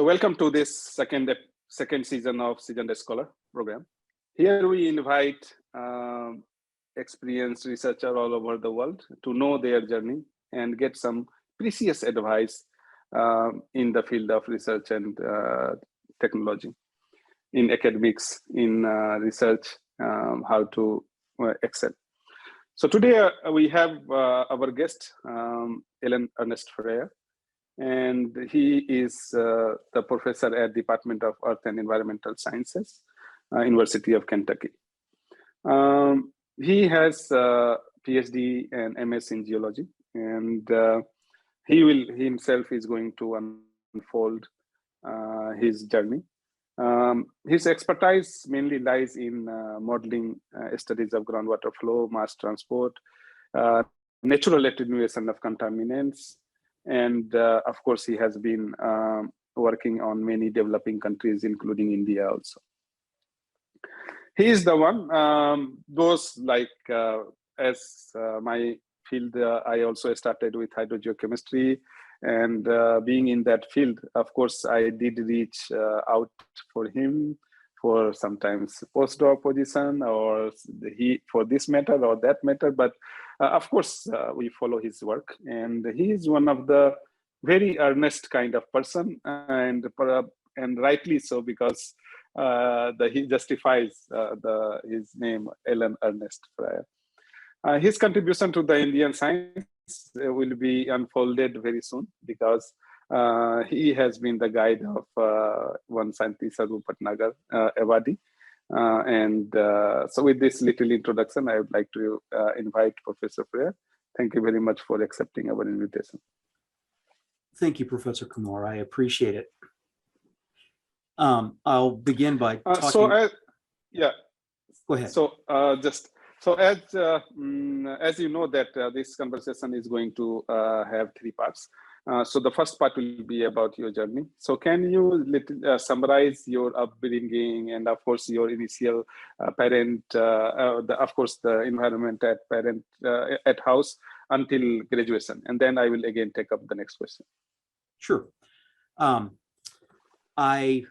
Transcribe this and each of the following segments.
welcome to this second season of Seasoned Scholar program. Here we invite experienced researchers all over the world to know their journey and get some precious advice in the field of research and technology, in academics, in research, how to excel. So today we have our guest, Ernest Fryar, and he is the professor at Department of Earth and Environmental Sciences, University of Kentucky. He has a PhD and MS in geology, and he himself is going to unfold his journey. His expertise mainly lies in modeling studies of groundwater flow, mass transport, natural attenuation of contaminants, and of course, he has been working on many developing countries, including India also. He is the one, those like, as my field, I also started with hydrogeochemistry, and being in that field, of course, I did reach out for him for sometimes postdoc position, or for this matter or that matter, but of course, we follow his work, and he is one of the very earnest kind of person, and rightly so, because he justifies his name, Ernest Fryar. His contribution to the Indian science will be unfolded very soon, because he has been the guide of one scientist, Sadhu Patnagar, Awadi. So with this little introduction, I would like to invite Professor Fryar. Thank you very much for accepting our invitation. Thank you, Professor Kumar. I appreciate it. I'll begin by talking. Yeah. Go ahead. So as you know that this conversation is going to have three parts. So the first part will be about your journey. So can you summarize your upbringing and of course your initial parent, of course the environment at house until graduation, and then I will again take up the next question. Sure. I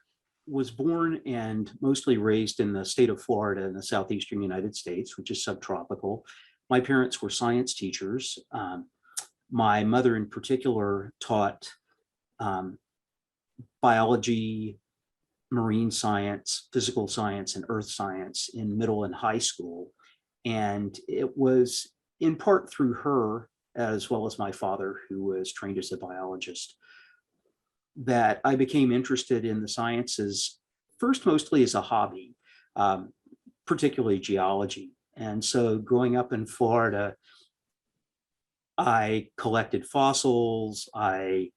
was born and mostly raised in the state of Florida in the southeastern United States, which is subtropical. My parents were science teachers. My mother in particular taught biology, marine science, physical science, and earth science in middle and high school. And it was in part through her, as well as my father, who was trained as a biologist, that I became interested in the sciences, first mostly as a hobby, particularly geology. And so growing up in Florida, I collected fossils, I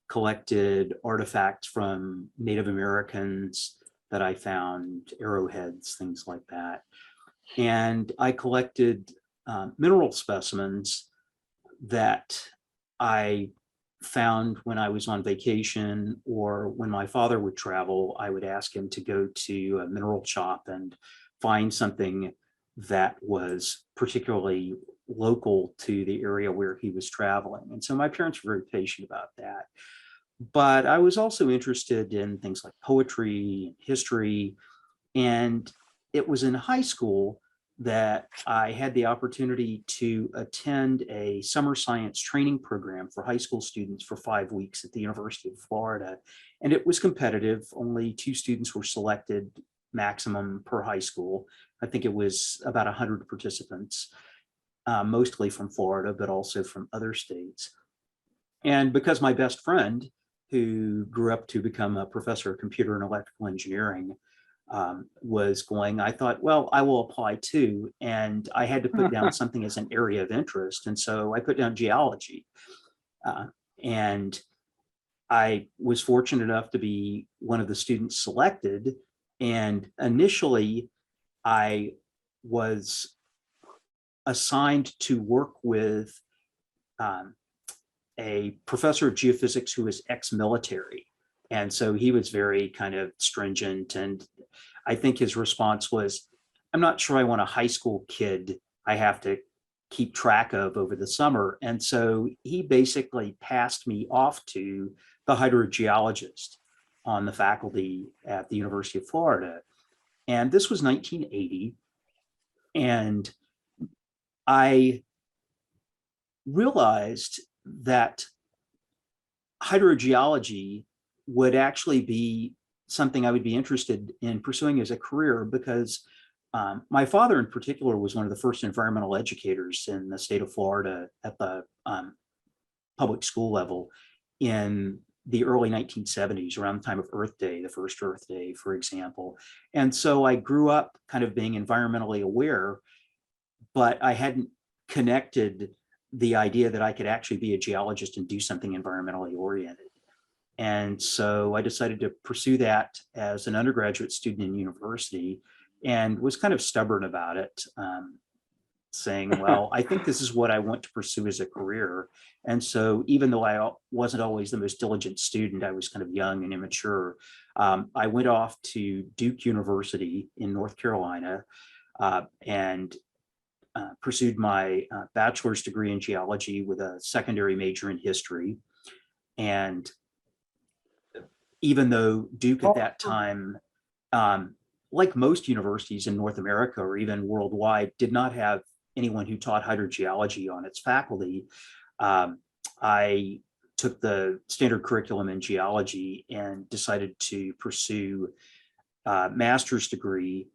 collected artifacts from Native Americans that I found, arrowheads, things like that. And I collected mineral specimens that I found when I was on vacation, or when my father would travel, I would ask him to go to a mineral shop and find something that was particularly local to the area where he was traveling. And so my parents were very patient about that. But I was also interested in things like poetry, history, and it was in high school that I had the opportunity to attend a summer science training program for high school students for 5 weeks at the University of Florida. And it was competitive. Only 2 students were selected maximum per high school. I think it was about 100 participants, mostly from Florida, but also from other states. And because my best friend, who grew up to become a professor of computer and electrical engineering, was going, I thought, well, I will apply too. And I had to put down something as an area of interest. And so I put down geology. And I was fortunate enough to be one of the students selected. And initially, I was assigned to work with a professor of geophysics who was ex-military. And so he was very kind of stringent. And I think his response was, I'm not sure I want a high school kid I have to keep track of over the summer. And so he basically passed me off to the hydrogeologist. on the faculty at the University of Florida. And this was 1980. And I realized that hydrogeology would actually be something I would be interested in pursuing as a career, because my father in particular was one of the first environmental educators in the state of Florida at the public school level in the early 1970s, around the time of Earth Day, the first Earth Day, for example. And so I grew up kind of being environmentally aware, but I hadn't connected the idea that I could actually be a geologist and do something environmentally oriented. And so I decided to pursue that as an undergraduate student in university, and was kind of stubborn about it, saying, well, I think this is what I want to pursue as a career. And so even though I wasn't always the most diligent student, I was kind of young and immature, I went off to Duke University in North Carolina and pursued my bachelor's degree in geology with a secondary major in history. And even though Duke at that time, like most universities in North America or even worldwide, did not have anyone who taught hydrogeology on its faculty, I took the standard curriculum in geology and decided to pursue a master's degree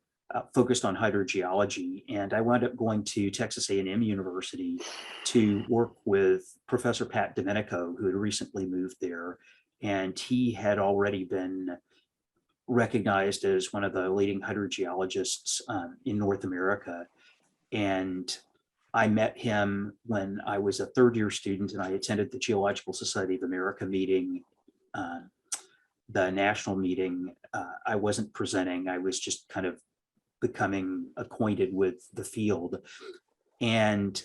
focused on hydrogeology. And I wound up going to Texas A&M University to work with Professor Pat Domenico, who had recently moved there. And he had already been recognized as one of the leading hydrogeologists in North America. And I met him when I was a third-year student, and I attended the Geological Society of America meeting, the national meeting. I wasn't presenting, I was just kind of becoming acquainted with the field. And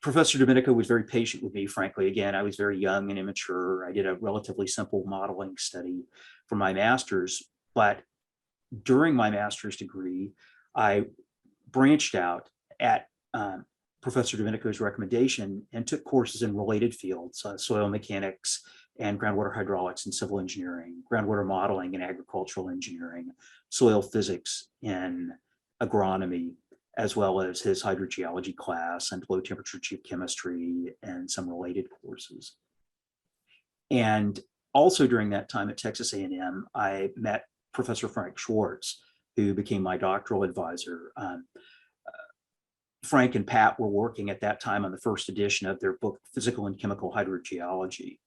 Professor Domenico was very patient with me, frankly. Again, I was very young and immature. I did a relatively simple modeling study for my master's, but during my master's degree, I branched out at Professor Domenico's recommendation and took courses in related fields, soil mechanics and groundwater hydraulics and civil engineering, groundwater modeling and agricultural engineering, soil physics and agronomy, as well as his hydrogeology class and low temperature geochemistry and some related courses. And also during that time at Texas A&M, I met Professor Frank Schwartz, who became my doctoral advisor. Frank and Pat were working at that time on the first edition of their book, Physical and Chemical Hydrogeology,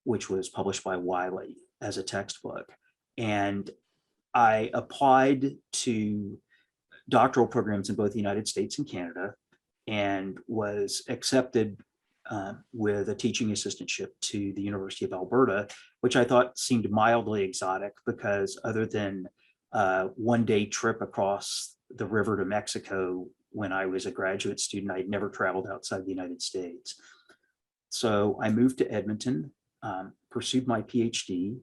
which was published by Wiley as a textbook. And I applied to doctoral programs in both the United States and Canada, and was accepted with a teaching assistantship to the University of Alberta, which I thought seemed mildly exotic, because other than a one-day trip across the river to Mexico when I was a graduate student, I had never traveled outside the United States. So I moved to Edmonton, pursued my PhD,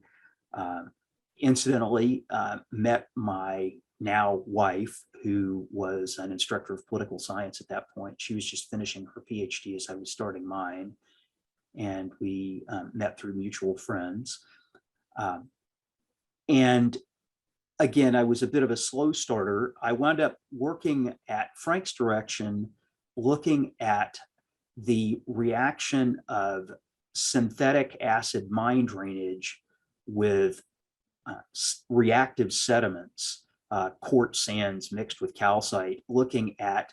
incidentally met my now wife, who was an instructor of political science at that point. She was just finishing her PhD as I was starting mine. And we met through mutual friends. And again, I was a bit of a slow starter. I wound up working at Frank's direction, looking at the reaction of synthetic acid mine drainage with reactive sediments, quartz sands mixed with calcite, looking at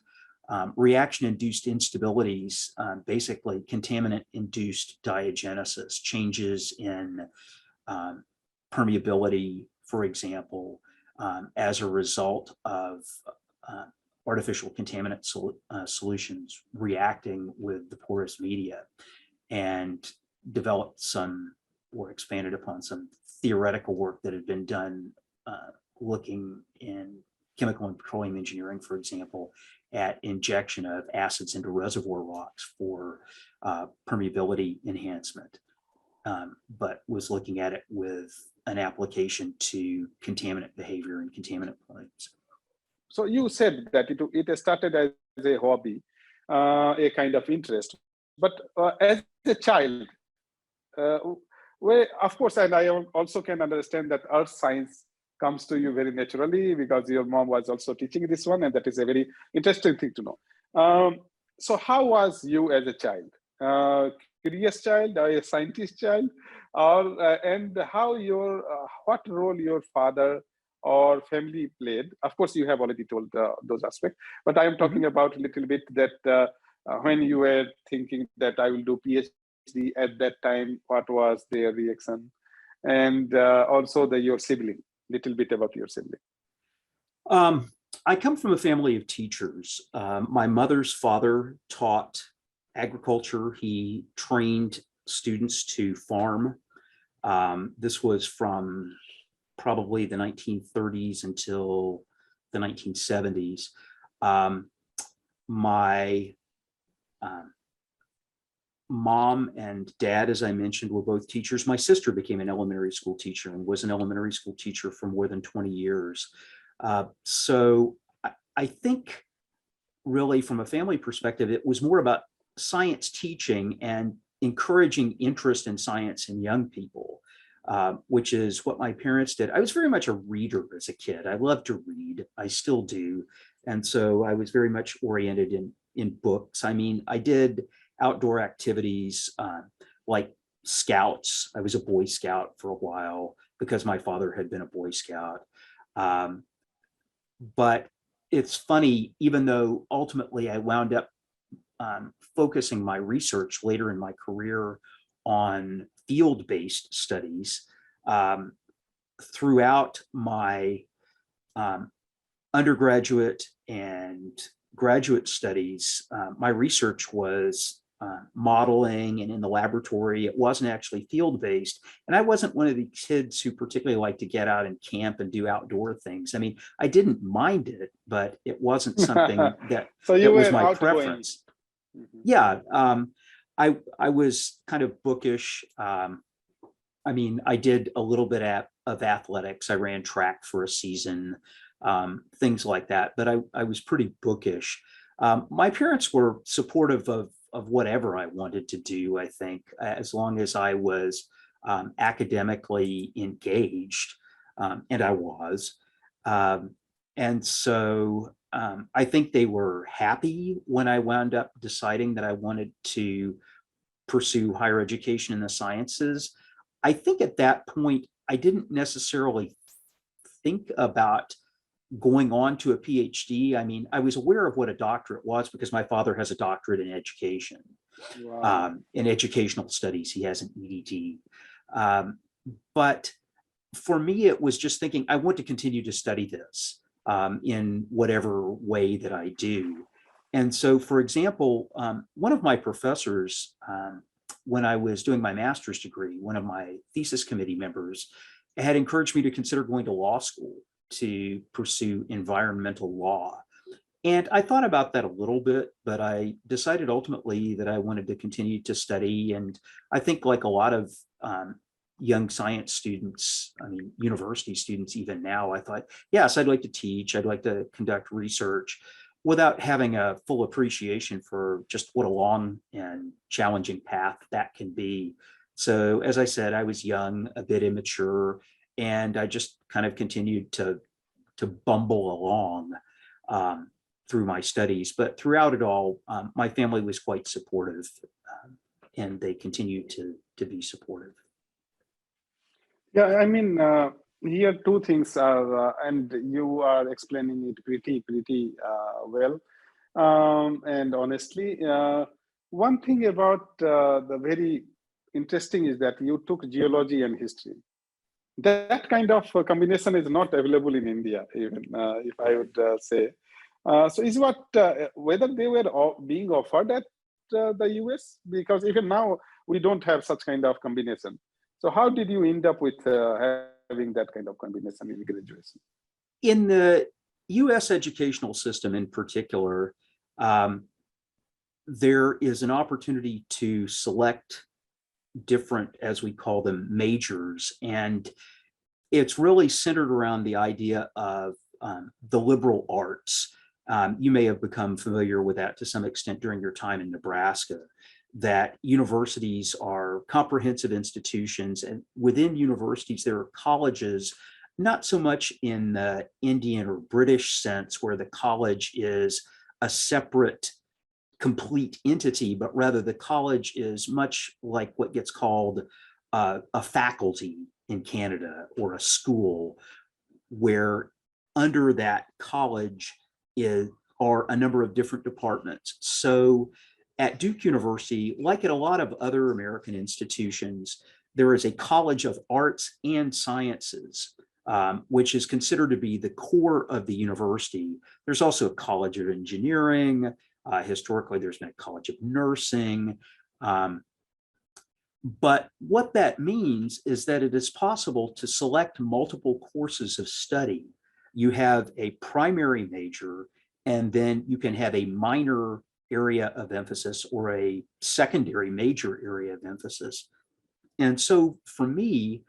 reaction-induced instabilities, basically contaminant-induced diagenesis, changes in permeability, for example, as a result of artificial contaminant solutions reacting with the porous media, and developed some, or expanded upon some theoretical work that had been done looking in chemical and petroleum engineering, for example, at injection of acids into reservoir rocks for permeability enhancement, but was looking at it with an application to contaminant behavior and contaminant points. So you said that it started as a hobby, a kind of interest, but as a child, well, of course, and I also can understand that earth science comes to you very naturally because your mom was also teaching this one, and that is a very interesting thing to know. So how was you as a child? Curious child, or a scientist child, or and how your what role your father or family played? Of course, you have already told those aspects, but I am talking about a little bit that when you were thinking that I will do PhD at that time, what was their reaction, and also your sibling, little bit about your sibling. I come from a family of teachers. My mother's father taught agriculture. He trained students to farm. This was from probably the 1930s until the 1970s. My mom and dad, as I mentioned, were both teachers. My sister became an elementary school teacher and was an elementary school teacher for more than 20 years. So I think really from a family perspective, it was more about science teaching and encouraging interest in science in young people, which is what my parents did. I was very much a reader as a kid. I loved to read. I still do. And so I was very much oriented in books. I mean, I did outdoor activities like scouts. I was a Boy Scout for a while because my father had been a Boy Scout. But it's funny, even though ultimately I wound up focusing my research later in my career on field-based studies, throughout my undergraduate and graduate studies, my research was modeling and in the laboratory. It wasn't actually field-based. And I wasn't one of the kids who particularly liked to get out and camp and do outdoor things. I mean, I didn't mind it, but it wasn't something that, so that was were my outgoing. preference. Yeah, I was kind of bookish. I mean, I did a little bit of athletics. I ran track for a season, things like that, but I was pretty bookish. My parents were supportive of whatever I wanted to do, I think, as long as I was academically engaged, and I was. And so I think they were happy when I wound up deciding that I wanted to pursue higher education in the sciences. I think at that point, I didn't necessarily think about going on to a PhD. I mean, I was aware of what a doctorate was because my father has a doctorate in education, in educational studies. He has an EDT. But for me, it was just thinking, I want to continue to study this in whatever way that I do. And so, for example, one of my professors, when I was doing my master's degree, one of my thesis committee members had encouraged me to consider going to law school to pursue environmental law. And I thought about that a little bit, but I decided ultimately that I wanted to continue to study. And I think like a lot of young science students, I mean, university students, even now, I thought, yes, I'd like to teach, I'd like to conduct research without having a full appreciation for just what a long and challenging path that can be. So as I said, I was young, a bit immature, and I just kind of continued to bumble along through my studies. But throughout it all, my family was quite supportive, and they continued to be supportive. Yeah, I mean, here two things are, and you are explaining it pretty well. And honestly, one thing about the very interesting is that you took geology and history. That kind of combination is not available in India, even if I would say. So is what whether they were being offered at the US? Because even now we don't have such kind of combination. So how did you end up with having that kind of combination in graduation? In the US educational system in particular, there is an opportunity to select different, as we call them, majors. And it's really centered around the idea of the liberal arts. You may have become familiar with that to some extent during your time in Nebraska. that universities are comprehensive institutions, and within universities, there are colleges, not so much in the Indian or British sense where the college is a separate complete entity, but rather the college is much like what gets called a faculty in Canada or a school, where under that college are a number of different departments. So at Duke University, like at a lot of other American institutions, there is a College of Arts and Sciences, which is considered to be the core of the university. There's also a College of Engineering. Historically, there's been a College of Nursing. But what that means is that it is possible to select multiple courses of study. You have a primary major, and then you can have a minor area of emphasis or a secondary major area of emphasis. And so for me,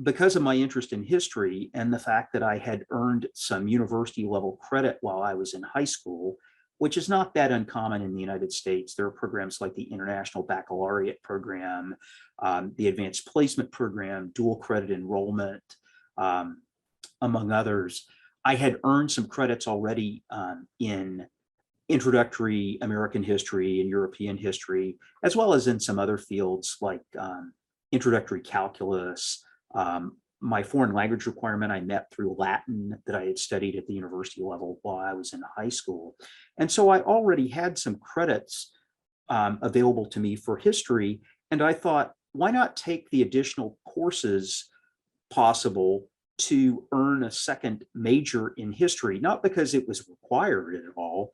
because of my interest in history and the fact that I had earned some university level credit while I was in high school, which is not that uncommon in the United States. There are programs like the International Baccalaureate Program, the Advanced Placement Program, dual credit enrollment, among others. I had earned some credits already in introductory American history and European history, as well as in some other fields like introductory calculus. My foreign language requirement I met through Latin that I had studied at the university level while I was in high school. And so I already had some credits available to me for history. And I thought, why not take the additional courses possible to earn a second major in history? Not because it was required at all.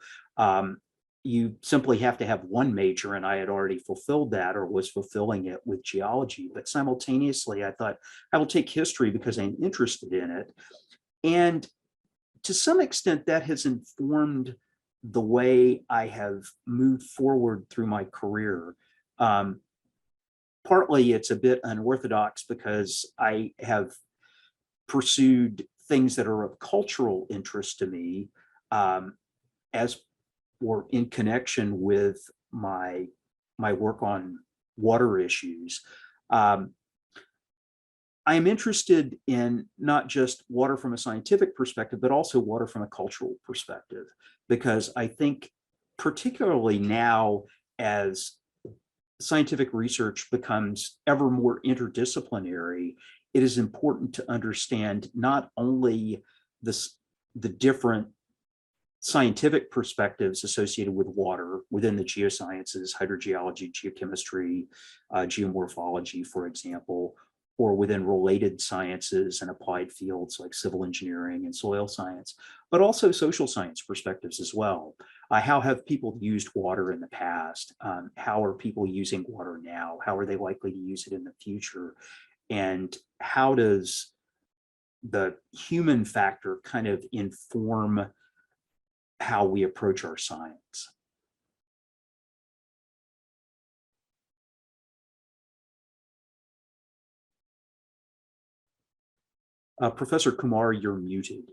You simply have to have one major, and I had already fulfilled that or was fulfilling it with geology. But simultaneously, I thought I will take history because I'm interested in it. And to some extent, that has informed the way I have moved forward through my career. Partly it's a bit unorthodox because I have pursued things that are of cultural interest to me as or in connection with my work on water issues. I am interested in not just water from a scientific perspective, but also water from a cultural perspective, because I think particularly now as scientific research becomes ever more interdisciplinary, it is important to understand not only the different scientific perspectives associated with water within the geosciences, hydrogeology, geochemistry, geomorphology, for example, or within related sciences and applied fields like civil engineering and soil science, but also social science perspectives as well. How have people used water in the past? How are people using water now? How are they likely to use it in the future? And how does the human factor kind of inform how we approach our science? Professor Kumar, you're muted.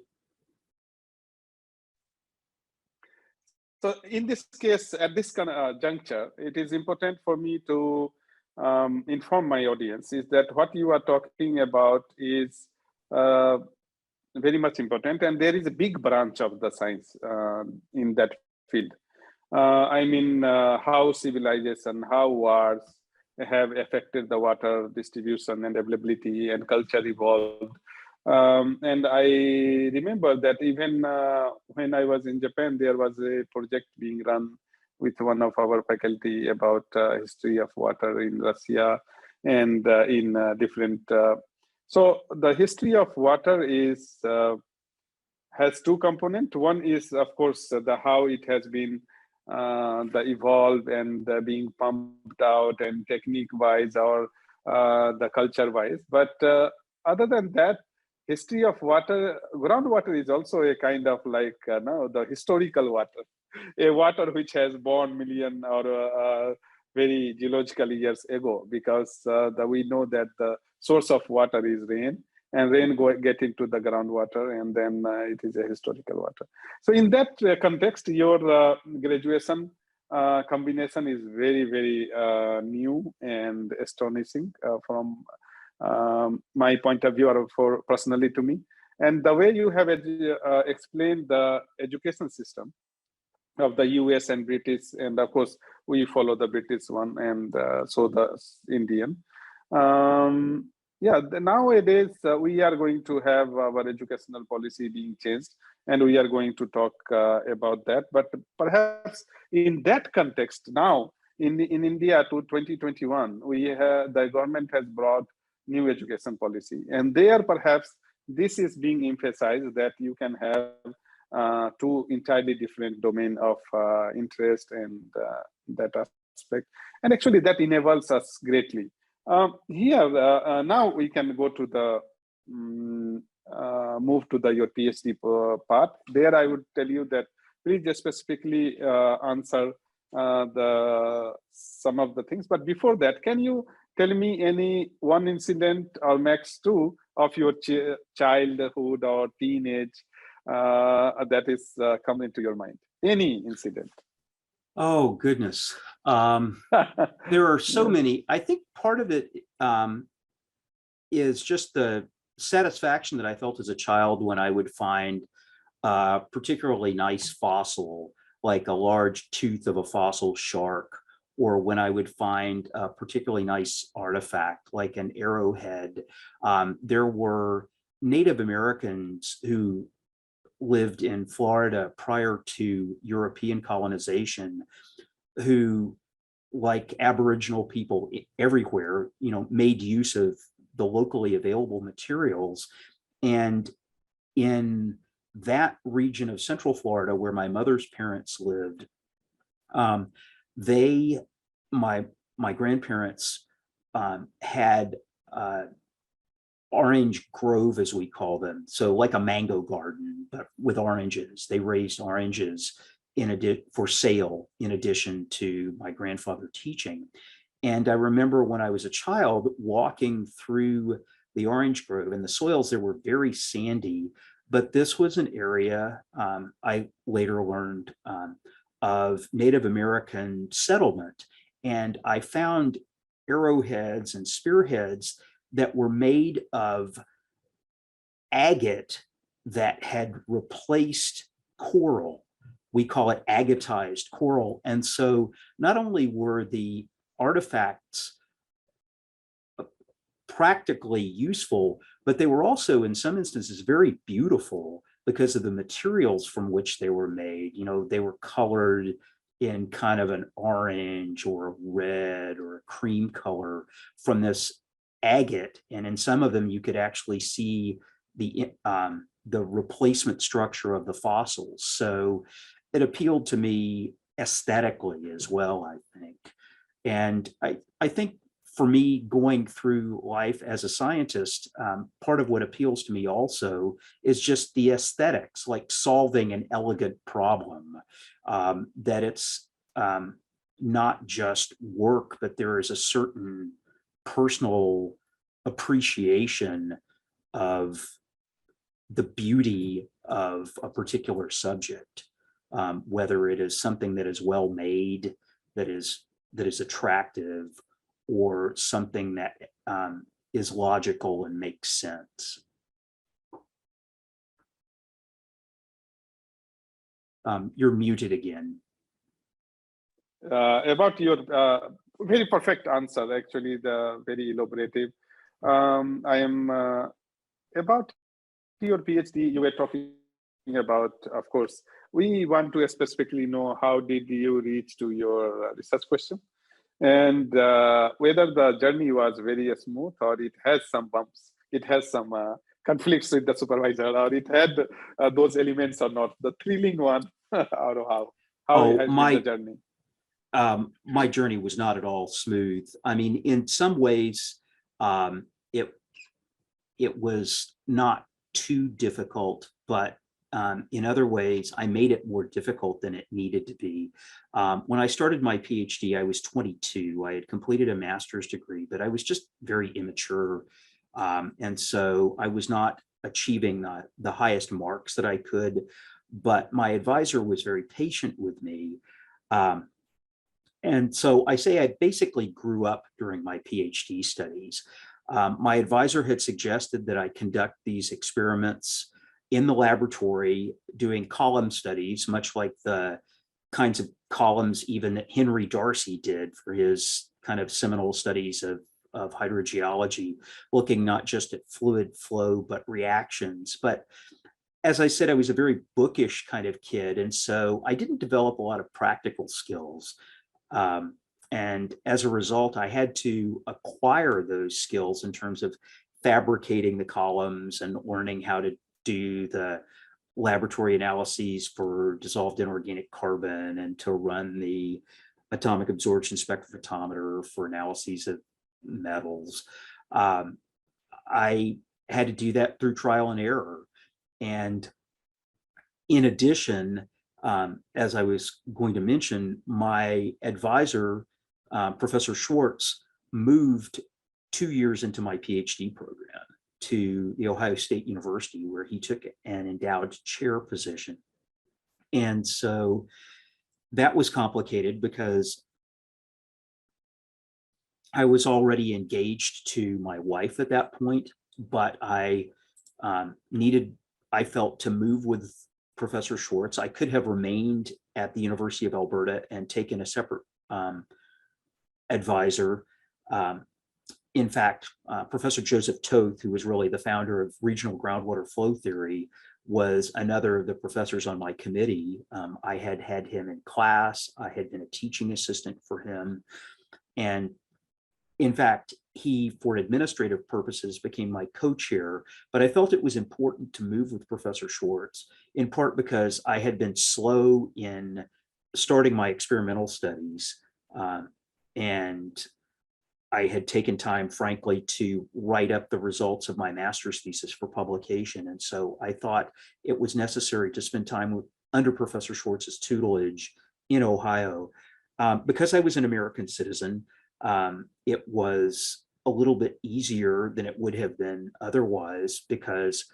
So in this case, at this kind of juncture, it is important for me to inform my audience is that what you are talking about is very much important, and there is a big branch of the science in that field. I mean, how civilization, how wars have affected the water distribution and availability, and culture evolved. And I remember that even when I was in Japan, there was a project being run with one of our faculty about history of water in Russia and in different. So the history of water is has two components. One is, of course, the how it has been the evolved and being pumped out and technique-wise or the culture-wise. But other than that, history of water, groundwater is also a kind of like the historical water, a water which has born million or very geological years ago, because we know that the source of water is rain, and rain get into the groundwater, and then it is a historical water. So in that context, your graduation combination is very, very new and astonishing from my point of view, or for personally to me. And the way you have explained the education system of the US and British, and of course we follow the British one, and so the Indian. Yeah, nowadays we are going to have our educational policy being changed, and we are going to talk about that. But perhaps in that context, now in India to 2021, the government has brought new education policy, and there perhaps this is being emphasized that you can have two entirely different domain of interest and that aspect, and actually that enables us greatly. Here now we can go to the move to the your PhD part. There I would tell you that please just specifically answer some of the things. But before that, can you tell me any one incident or max two of your childhood or teenage that is coming to your mind? Any incident? Oh, goodness. There are so many. I think part of it is just the satisfaction that I felt as a child when I would find a particularly nice fossil, like a large tooth of a fossil shark, or when I would find a particularly nice artifact like an arrowhead. There were Native Americans who lived in Florida prior to European colonization, who, like Aboriginal people everywhere, made use of the locally available materials. And in that region of Central Florida where my mother's parents lived, my grandparents had orange grove, as we call them. So like a mango garden, but with oranges. They raised oranges for sale, in addition to my grandfather teaching. And I remember when I was a child walking through the orange grove, and the soils there were very sandy, but this was an area I later learned of Native American settlement. And I found arrowheads and spearheads that were made of agate that had replaced coral. We call it agatized coral. And so not only were the artifacts practically useful, but they were also in some instances very beautiful because of the materials from which they were made. They were colored in kind of an orange or a red or a cream color from this agate, and in some of them you could actually see the replacement structure of the fossils. So it appealed to me aesthetically as well, I think. And I think for me, going through life as a scientist, part of what appeals to me also is just the aesthetics, like solving an elegant problem, that it's not just work, but there is a certain personal appreciation of the beauty of a particular subject, whether it is something that is well made, that is attractive, or something that is logical and makes sense. You're muted again. About your very perfect answer, actually, the very elaborative. I am about your PhD, you were talking about, of course, we want to specifically know how did you reach to your research question, and whether the journey was very smooth or it has some bumps, it has some conflicts with the supervisor, or it had those elements or not, the thrilling one, or how has been the journey? My journey was not at all smooth. I mean, in some ways, it was not too difficult, but in other ways, I made it more difficult than it needed to be. When I started my PhD, I was 22. I had completed a master's degree, but I was just very immature. And so I was not achieving the highest marks that I could, but my advisor was very patient with me. And so I say I basically grew up during my PhD studies. My advisor had suggested that I conduct these experiments in the laboratory doing column studies, much like the kinds of columns even that Henry Darcy did for his kind of seminal studies of hydrogeology, looking not just at fluid flow, but reactions. But as I said, I was a very bookish kind of kid. And so I didn't develop a lot of practical skills. And as a result, I had to acquire those skills in terms of fabricating the columns and learning how to do the laboratory analyses for dissolved inorganic carbon and to run the atomic absorption spectrophotometer for analyses of metals. I had to do that through trial and error. And in addition, as I was going to mention, my advisor, Professor Schwartz, moved 2 years into my PhD program to the Ohio State University, where he took an endowed chair position. And so that was complicated because I was already engaged to my wife at that point, but I felt to move with Professor Schwartz. I could have remained at the University of Alberta and taken a separate advisor. In fact, Professor Joseph Toth, who was really the founder of regional groundwater flow theory, was another of the professors on my committee. I had had him in class. I had been a teaching assistant for him. And in fact, he, for administrative purposes, became my co-chair, but I felt it was important to move with Professor Schwartz, in part because I had been slow in starting my experimental studies. And I had taken time, frankly, to write up the results of my master's thesis for publication. And so I thought it was necessary to spend time under Professor Schwartz's tutelage in Ohio. Because I was an American citizen, it was a little bit easier than it would have been otherwise, because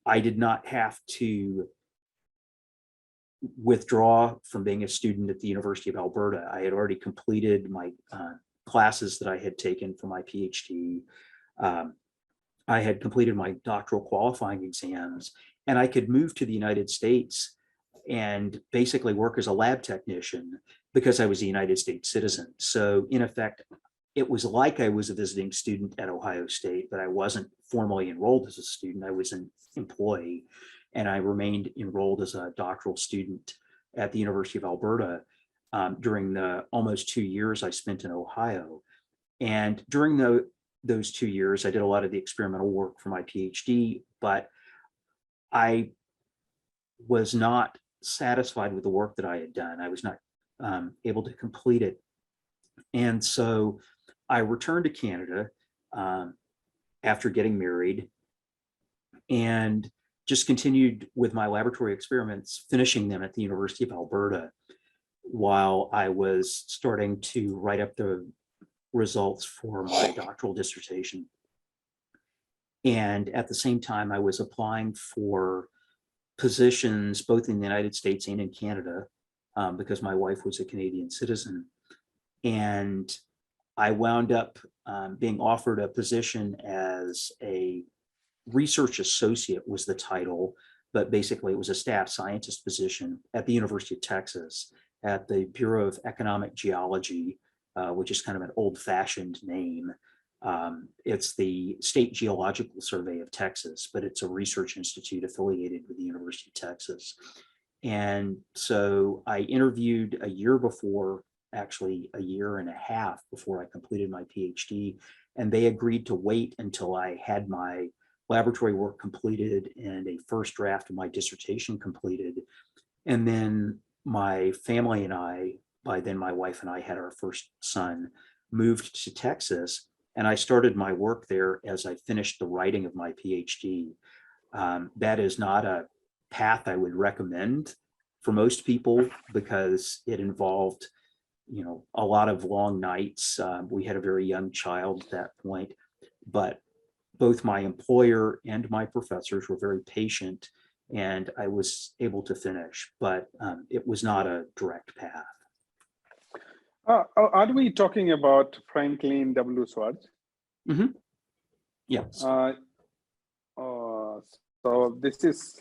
I did not have to withdraw from being a student at the University of Alberta. I had already completed my classes that I had taken for my PhD. I had completed my doctoral qualifying exams, and I could move to the United States and basically work as a lab technician because I was a United States citizen. So in effect, it was like I was a visiting student at Ohio State, but I wasn't formally enrolled as a student. I was an employee, and I remained enrolled as a doctoral student at the University of Alberta during the almost 2 years I spent in Ohio. And during those 2 years, I did a lot of the experimental work for my PhD, but I was not satisfied with the work that I had done. I was not able to complete it. And so I returned to Canada after getting married and just continued with my laboratory experiments, finishing them at the University of Alberta while I was starting to write up the results for my doctoral dissertation. And at the same time, I was applying for positions both in the United States and in Canada because my wife was a Canadian citizen. And I wound up being offered a position as a research associate was the title, but basically it was a staff scientist position at the University of Texas at the Bureau of Economic Geology, which is kind of an old-fashioned name. It's the State Geological Survey of Texas, but it's a research institute affiliated with the University of Texas. And so I interviewed a year before, actually a year and a half before I completed my PhD, and they agreed to wait until I had my laboratory work completed and a first draft of my dissertation completed. And then my family and I, by then my wife and I had our first son, moved to Texas, and I started my work there as I finished the writing of my PhD. That is not a path I would recommend for most people because it involved, you know, a lot of long nights. We had a very young child at that point, but both my employer and my professors were very patient, and I was able to finish, but it was not a direct path. Are we talking about Franklin W. Schwartz? Mm-hmm. Yes. So this is,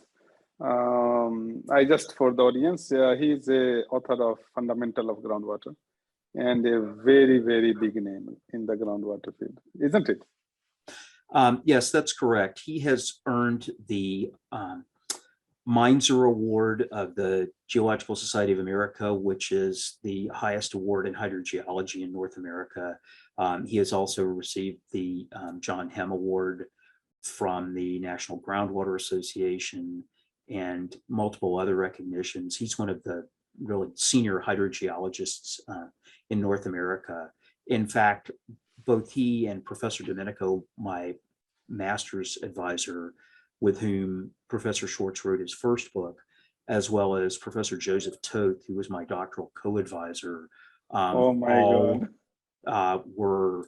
I just for the audience, he is a author of Fundamental of Groundwater and a very, very big name in the groundwater field, isn't it? Yes, that's correct. He has earned the Meinzer Award of the Geological Society of America, which is the highest award in hydrogeology in North America. He has also received the John Hemm Award from the National Groundwater Association and multiple other recognitions. He's one of the really senior hydrogeologists in North America. In fact, both he and Professor Domenico, my master's advisor, with whom Professor Schwartz wrote his first book, as well as Professor Joseph Toth, who was my doctoral co-advisor, Oh my all God. were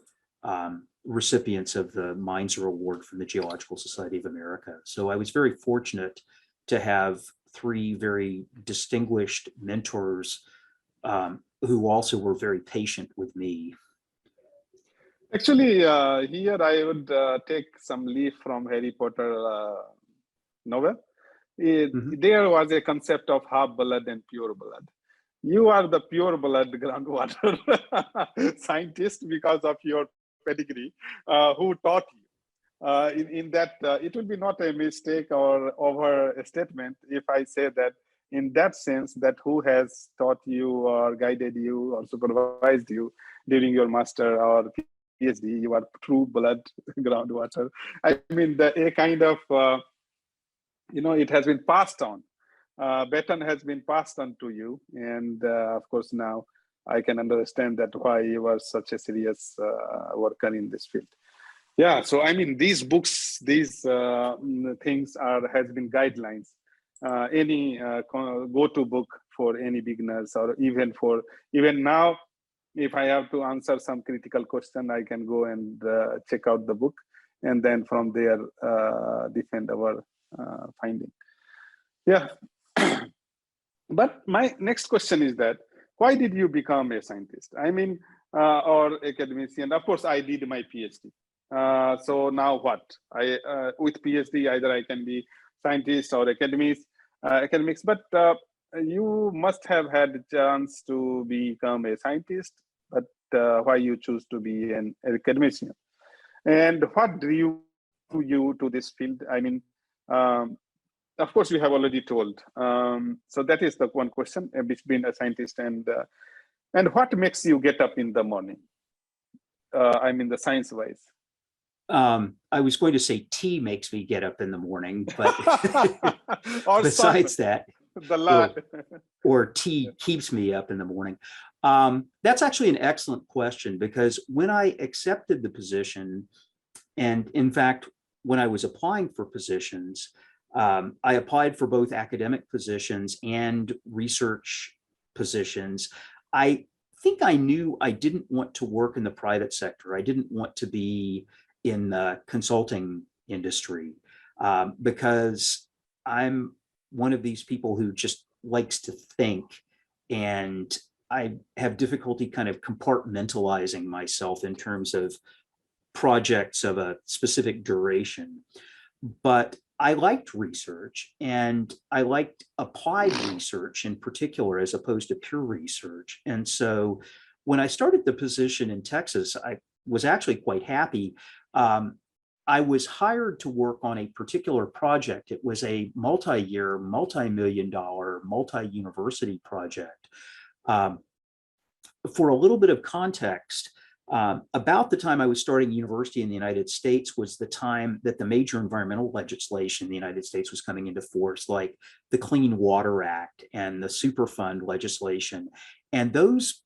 recipients of the Meinzer Award from the Geological Society of America. So I was very fortunate to have three very distinguished mentors who also were very patient with me. Actually, here I would take some leaf from Harry Potter novel. There was a concept of half blood and pure blood. You are the pure blood groundwater scientist because of your pedigree, who taught you. In that, it will be not a mistake or overstatement if I say that in that sense, that who has taught you or guided you or supervised you during your master or PhD, you are true blood groundwater. I mean, a kind of, it has been passed on. Baton has been passed on to you. And of course, now I can understand that why you are such a serious worker in this field. Yeah, so I mean, these books, these things has been guidelines. Any go-to book for any beginners, or even now, if I have to answer some critical question, I can go and check out the book, and then from there defend our finding. Yeah. But my next question is that, why did you become a scientist? I mean, or academician? Of course, I did my PhD. So now what? With PhD, either I can be scientist or academics, but you must have had a chance to become a scientist, but why you choose to be an academician? And what drew you to this field? I mean, of course, you have already told. So that is the one question between a scientist and what makes you get up in the morning? I mean, the science-wise. I was going to say tea makes me get up in the morning, but besides that, or tea keeps me up in the morning. That's actually an excellent question, because when I accepted the position, and in fact, when I was applying for positions, I applied for both academic positions and research positions. I think I knew I didn't want to work in the private sector. I didn't want to be in the consulting industry because I'm one of these people who just likes to think, and I have difficulty kind of compartmentalizing myself in terms of projects of a specific duration. But I liked research, and I liked applied research in particular, as opposed to pure research. And so when I started the position in Texas, I was actually quite happy. I was hired to work on a particular project. It was a multi-year, multi-million-dollar, multi-university project. For a little bit of context, about the time I was starting university in the United States was the time that the major environmental legislation in the United States was coming into force, like the Clean Water Act and the Superfund legislation. And those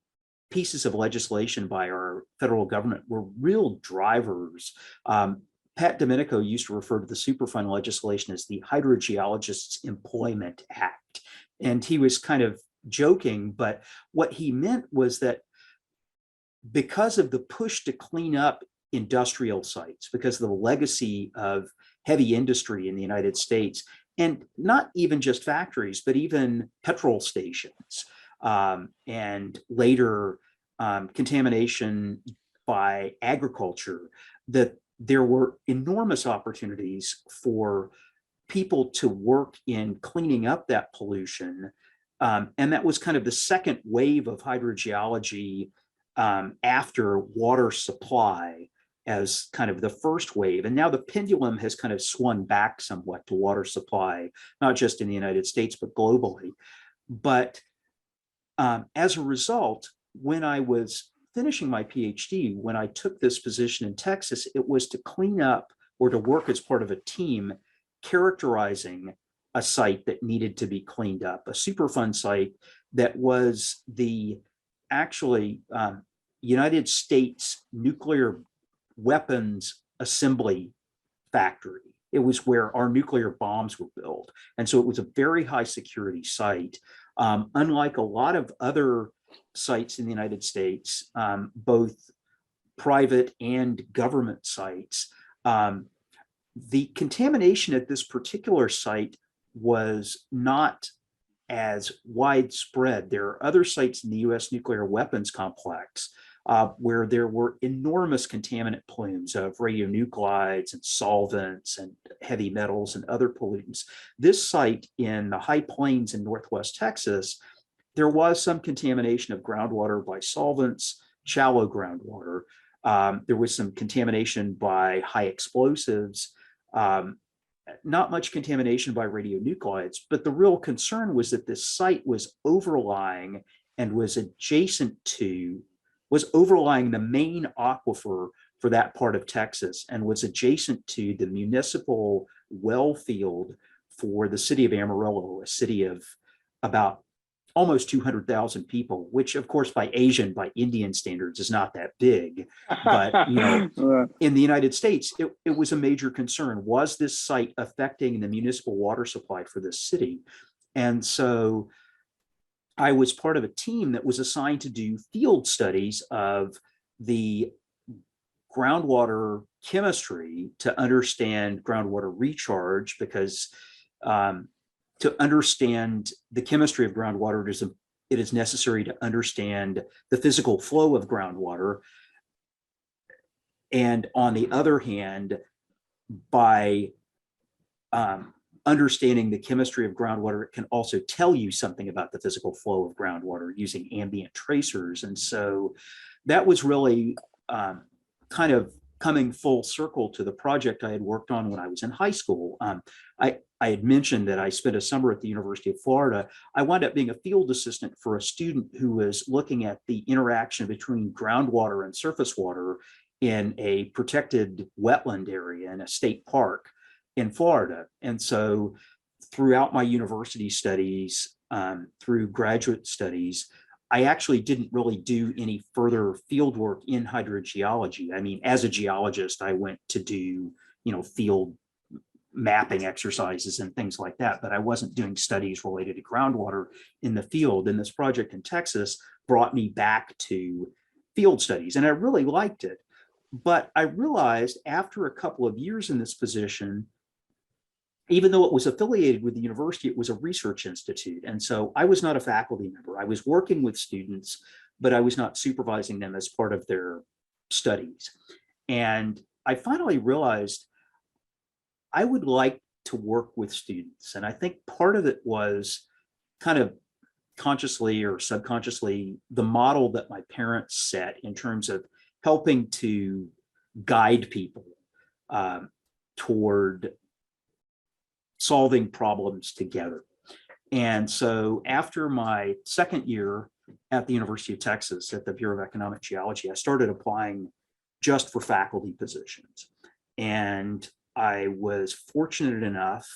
pieces of legislation by our federal government were real drivers. Pat Domenico used to refer to the Superfund legislation as the Hydrogeologists Employment Act. And he was kind of joking, but what he meant was that because of the push to clean up industrial sites, because of the legacy of heavy industry in the United States, and not even just factories, but even petrol stations, and later contamination by agriculture, that there were enormous opportunities for people to work in cleaning up that pollution. And that was kind of the second wave of hydrogeology after water supply as kind of the first wave. And now the pendulum has kind of swung back somewhat to water supply, not just in the United States, but globally. But as a result, when I was finishing my PhD, when I took this position in Texas, it was to clean up or to work as part of a team characterizing a site that needed to be cleaned up, a Superfund site that was the actually United States nuclear weapons assembly factory. It was where our nuclear bombs were built. And so it was a very high security site. Unlike a lot of other sites in the United States, both private and government sites, the contamination at this particular site was not as widespread. There are other sites in the US nuclear weapons complex where there were enormous contaminant plumes of radionuclides and solvents and heavy metals and other pollutants. This site in the high plains in Northwest Texas, there was some contamination of groundwater by solvents, shallow groundwater. There was some contamination by high explosives, not much contamination by radionuclides, but the real concern was that this site was overlying and was overlying the main aquifer for that part of Texas and was adjacent to the municipal well field for the city of Amarillo, a city of about almost 200,000 people, which of course by Indian standards is not that big. But in the United States, it was a major concern. Was this site affecting the municipal water supply for this city? And so I was part of a team that was assigned to do field studies of the groundwater chemistry to understand groundwater recharge, because to understand the chemistry of groundwater, it is necessary to understand the physical flow of groundwater. And on the other hand, by understanding the chemistry of groundwater, it can also tell you something about the physical flow of groundwater using ambient tracers. And so that was really kind of coming full circle to the project I had worked on when I was in high school. I had mentioned that I spent a summer at the University of Florida. I wound up being a field assistant for a student who was looking at the interaction between groundwater and surface water in a protected wetland area in a state park in Florida. And so throughout my university studies, through graduate studies, I actually didn't really do any further field work in hydrogeology. I mean, as a geologist, I went to do, field mapping exercises and things like that, but I wasn't doing studies related to groundwater in the field. And this project in Texas brought me back to field studies, and I really liked it. But I realized after a couple of years in this position, even though it was affiliated with the university, it was a research institute. And so I was not a faculty member. I was working with students, but I was not supervising them as part of their studies. And I finally realized I would like to work with students. And I think part of it was kind of consciously or subconsciously the model that my parents set in terms of helping to guide people toward solving problems together. And so after my second year at the University of Texas at the Bureau of Economic Geology, I started applying just for faculty positions. And I was fortunate enough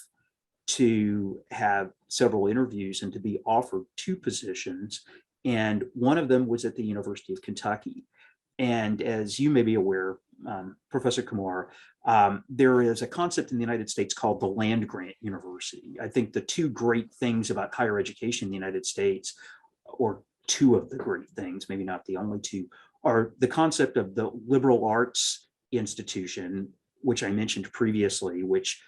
to have several interviews and to be offered 2 positions. And one of them was at the University of Kentucky. And as you may be aware, Professor Kumar, there is a concept in the United States called the land grant university. I think the 2 great things about higher education in the United States, or 2 of the great things, maybe not the only 2, are the concept of the liberal arts institution, which I mentioned previously, which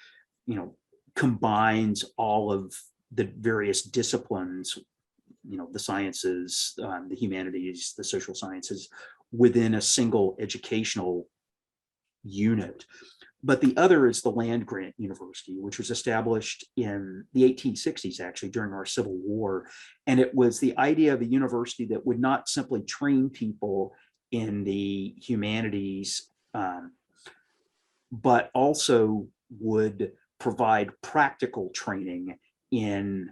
combines all of the various disciplines the sciences, the humanities, the social sciences within a single educational unit. But the other is the land grant university, which was established in the 1860s, actually, during our Civil War. And it was the idea of a university that would not simply train people in the humanities, but also would provide practical training in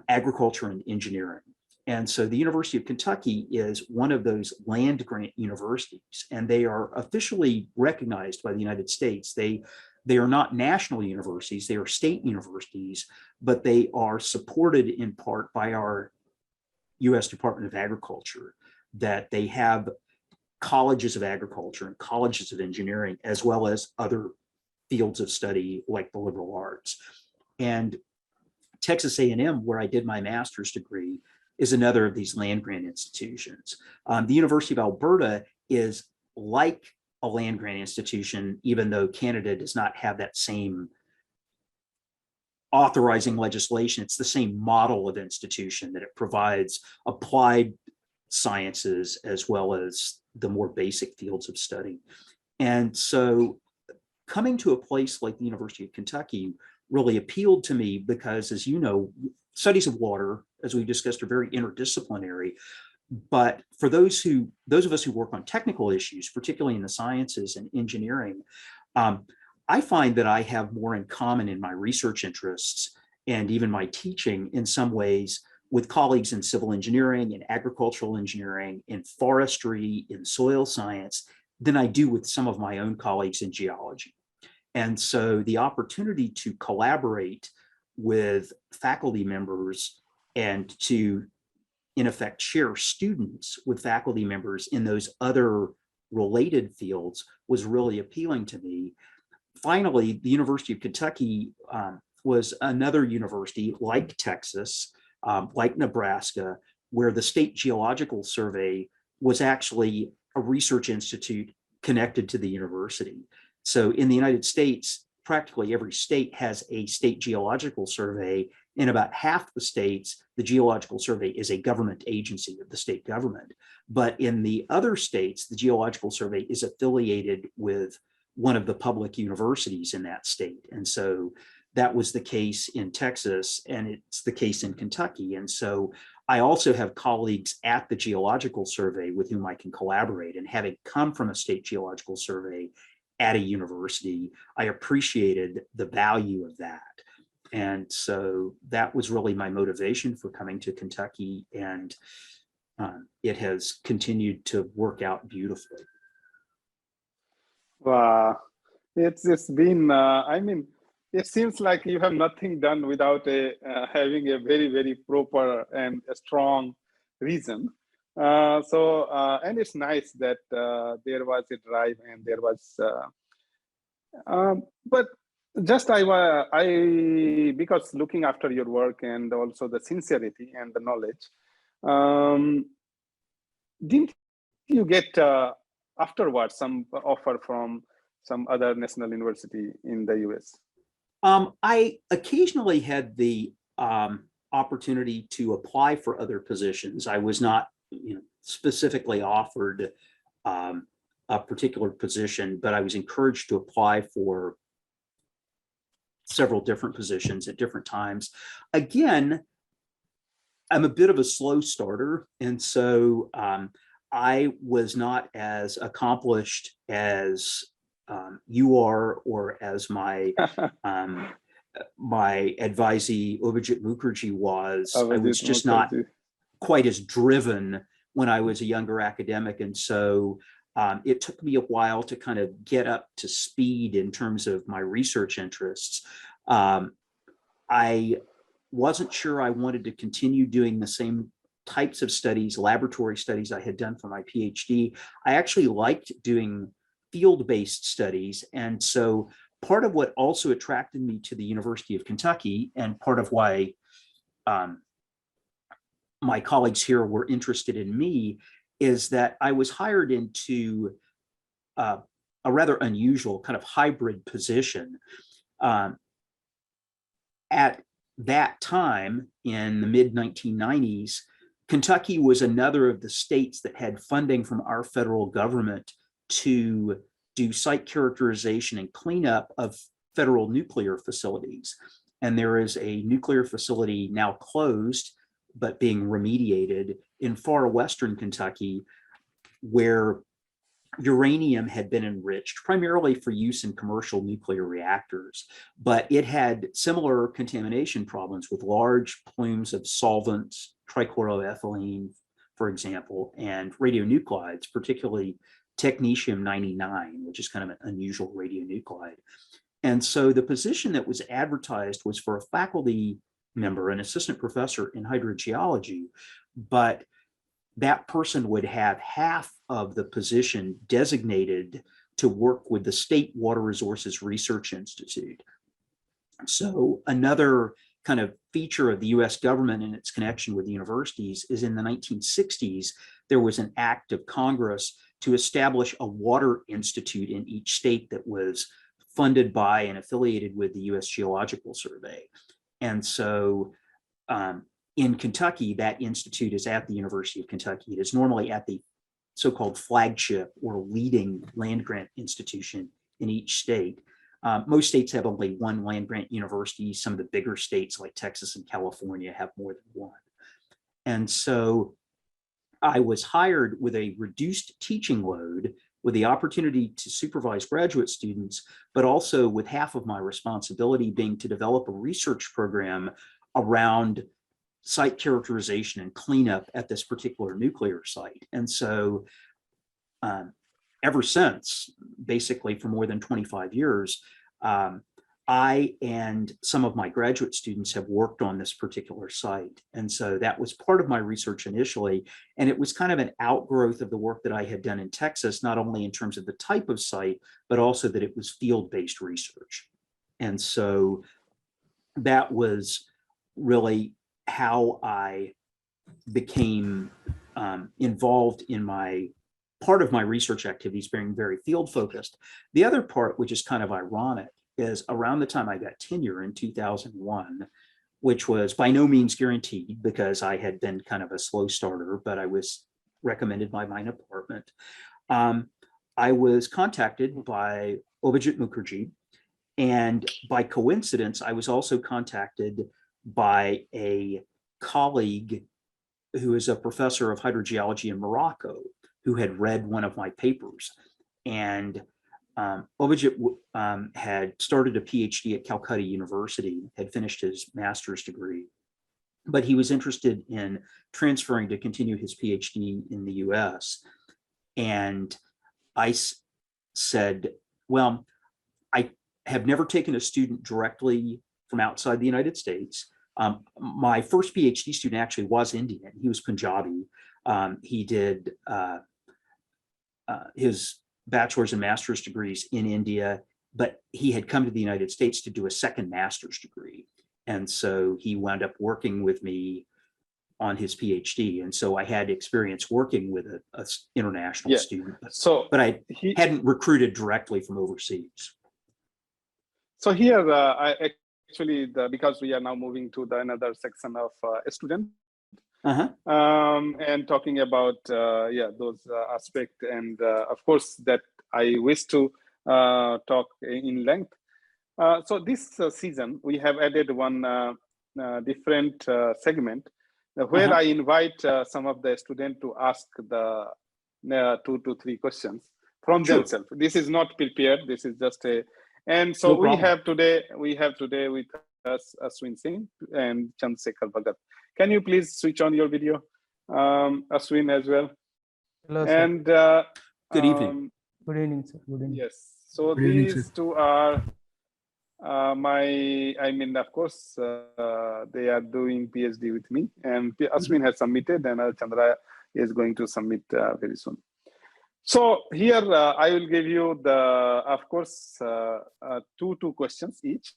agriculture and engineering. And so the University of Kentucky is one of those land grant universities, and they are officially recognized by the United States. They are not national universities, they are state universities, but they are supported in part by our US Department of Agriculture, that they have colleges of agriculture and colleges of engineering, as well as other fields of study like the liberal arts. And Texas A&M, where I did my master's degree, is another of these land grant institutions. The University of Alberta is like a land grant institution, even though Canada does not have that same authorizing legislation. It's the same model of institution, that it provides applied sciences as well as the more basic fields of study. And so coming to a place like the University of Kentucky really appealed to me because, as you know, studies of water, as we discussed, are very interdisciplinary. But for those of us who work on technical issues, particularly in the sciences and engineering, I find that I have more in common in my research interests and even my teaching in some ways with colleagues in civil engineering, in agricultural engineering, in forestry, in soil science, than I do with some of my own colleagues in geology. And so the opportunity to collaborate with faculty members and to, in effect, share students with faculty members in those other related fields was really appealing to me. Finally, the University of Kentucky was another university like Texas, like Nebraska, where the State Geological Survey was actually a research institute connected to the university. So in the United States, practically every state has a state geological survey. In about half the states, the Geological Survey is a government agency of the state government. But in the other states, the Geological Survey is affiliated with one of the public universities in that state. And so that was the case in Texas, and it's the case in Kentucky. And so I also have colleagues at the Geological Survey with whom I can collaborate. And having come from a state geological survey at a university, I appreciated the value of that. And so that was really my motivation for coming to Kentucky, and it has continued to work out beautifully. Wow, it's been, I mean, it seems like you have nothing done without having a very, very proper and a strong reason. And it's nice that there was a drive and there was, but just because looking after your work and also the sincerity and the knowledge, didn't you get afterwards some offer from some other national university in the US? I occasionally had the opportunity to apply for other positions. I was not, specifically offered a particular position, but I was encouraged to apply for several different positions at different times. Again, I'm a bit of a slow starter, and so I was not as accomplished as you are, or as my my advisee Abhijit Mukherjee was. I was just not quite as driven when I was a younger academic, and so it took me a while to kind of get up to speed in terms of my research interests. I wasn't sure I wanted to continue doing the same types of studies, laboratory studies I had done for my PhD. I actually liked doing field-based studies. And so part of what also attracted me to the University of Kentucky, and part of why my colleagues here were interested in me, is that I was hired into a rather unusual kind of hybrid position. At that time in the mid 1990s, Kentucky was another of the states that had funding from our federal government to do site characterization and cleanup of federal nuclear facilities. And there is a nuclear facility now closed, but being remediated in far western Kentucky, where uranium had been enriched primarily for use in commercial nuclear reactors, but it had similar contamination problems with large plumes of solvents, trichloroethylene, for example, and radionuclides, particularly technetium-99, which is kind of an unusual radionuclide. And so the position that was advertised was for a faculty member, an assistant professor in hydrogeology, but that person would have half of the position designated to work with the State Water Resources Research Institute. So another kind of feature of the US government and its connection with universities is in the 1960s, there was an act of Congress to establish a water institute in each state that was funded by and affiliated with the US Geological Survey. And so in Kentucky, that institute is at the University of Kentucky. It is normally at the so-called flagship or leading land grant institution in each state. Most states have only one land grant university. Some of the bigger states like Texas and California have more than one. And so I was hired with a reduced teaching load, with the opportunity to supervise graduate students, but also with half of my responsibility being to develop a research program around site characterization and cleanup at this particular nuclear site. And so ever since, basically for more than 25 years, I and some of my graduate students have worked on this particular site. And so that was part of my research initially. And it was kind of an outgrowth of the work that I had done in Texas, not only in terms of the type of site, but also that it was field-based research. And so that was really how I became involved in part of my research activities being very field focused. The other part, which is kind of ironic, is around the time I got tenure in 2001, which was by no means guaranteed because I had been kind of a slow starter, but I was recommended by my department. I was contacted by Abhijit Mukherjee, and by coincidence, I was also contacted by a colleague who is a professor of hydrogeology in Morocco, who had read one of my papers. And Abhijit had started a PhD at Calcutta University, had finished his master's degree, but he was interested in transferring to continue his PhD in the US. And I said, well, I have never taken a student directly from outside the United States. My first PhD student actually was Indian. He was Punjabi. He did his bachelor's and master's degrees in India, but he had come to the United States to do a second master's degree. And so he wound up working with me on his PhD. And so I had experience working with an international student, but I hadn't recruited directly from overseas. So here, because we are now moving to another section of student, and talking about those aspects, and of course that I wish to talk in length. So this season we have added one different segment where I invite some of the students to ask the 2 to 3 questions from themselves. This is not prepared. This is just a. And so we have today with us Ashwin Singh and Chandrasekhar Bhagat. Can you please switch on your video, Ashwin, as well? Hello, sir. And good evening. Good evening, sir. Good evening. Yes. So these two are of course, they are doing PhD with me, and Ashwin has submitted, and Chandra is going to submit very soon. So here I will give you of course, 2 questions each.